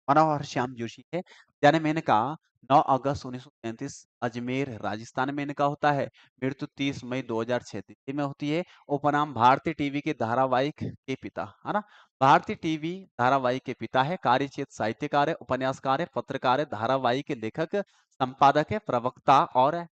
मनोहर श्याम जोशी है, जन्म इनका 9 अगस्त 1933 अजमेर राजस्थान में इनका होता है। मृत्यु 30 मई 2006 दिल्ली में होती है। उपनाम भारतीय टीवी के धारावाहिक के पिता, है ना। भारतीय टीवी धारावाहिक के पिता है। कार्यक्षेत्र साहित्यकार है, उपन्यासकार है, पत्रकार है, धारावाहिक के लेखक, संपादक है, प्रवक्ता और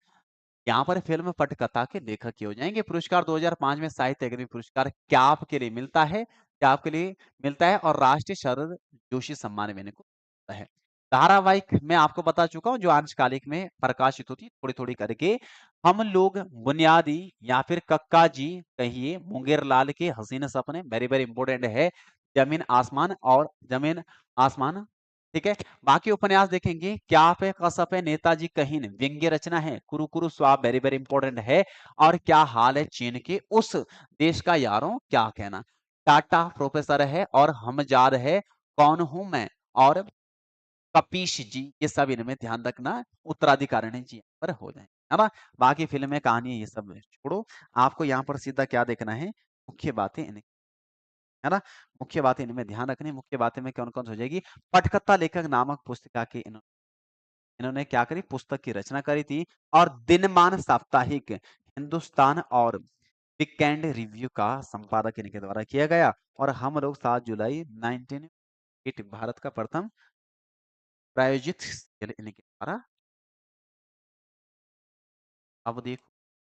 यहाँ पर फिल्म पटकथा के लेखक ही हो जाएँगे। पुरस्कार 2005 में साहित्य अकादमी पुरस्कार क्या आपके लिए मिलता है? क्या आपके लिए मिलता है? और राष्ट्रीय शरद जोशी सम्मान मैंने को मिलता है। धारावाहिक मैं आपको बता चुका हूँ जो अंशकालिक में प्रकाशित होती है थोड़ी-थोड़ी करके। हम लोग बुनियादी या फिर कक्का जी कहिए, मुंगेर लाल के हसीन सपने वेरी वेरी इंपोर्टेंट है। ज़मीन आसमान और ज़मीन आसमान, ठीक है? बाकी उपन्यास देखेंगे, क्या पे कसप है, नेताजी कहीन, व्यंग्य रचना है, कुरु कुरु स्वाब वेरी वेरी इंपॉर्टेंट है। और क्या हाल है चीन के, उस देश का यारों क्या कहना। टाटा प्रोफेसर है और हमजाद है, कौन हूं मैं और कपीश जी, ये सब इनमें ध्यान रखना, उत्तराधिकारिणी जी यहाँ पर हो जाए, है ना? बाकी फिल्में कहानी ये सब छोड़ो, आपको यहाँ पर सीधा क्या देखना है, मुख्य बातें इन्हें, है ना? मुख्य बातें इनमें ध्यान रखनी, मुख्य बातें में कौन-कौन सी हो जाएगी, पटकथा लेखक नामक पुस्तिका के इन्होंने क्या करी, पुस्तक की रचना करी थी। और दिनमान साप्ताहिक, हिंदुस्तान और वीकेंड रिव्यू का संपादक इनके द्वारा किया गया। और हम लोग 7 जुलाई 1908 भारत का प्रथम प्रायोजित इनके द्वारा। अब देखो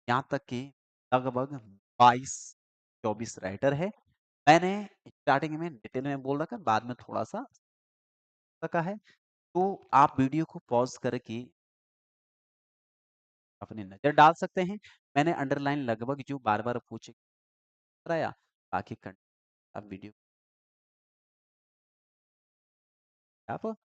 यहाँ तक कि लगभग 22-24 राइटर है। मैंने स्टार्टिंग में डिटेल में बोल रखा, बाद में थोड़ा-सा का है। तो आप वीडियो को पॉज़ करके अपनी नज़र डाल सकते हैं। मैंने अंडरलाइन लगभग जो बार-बार पूछे कराया, बाकी कंटेंट अब वीडियो आप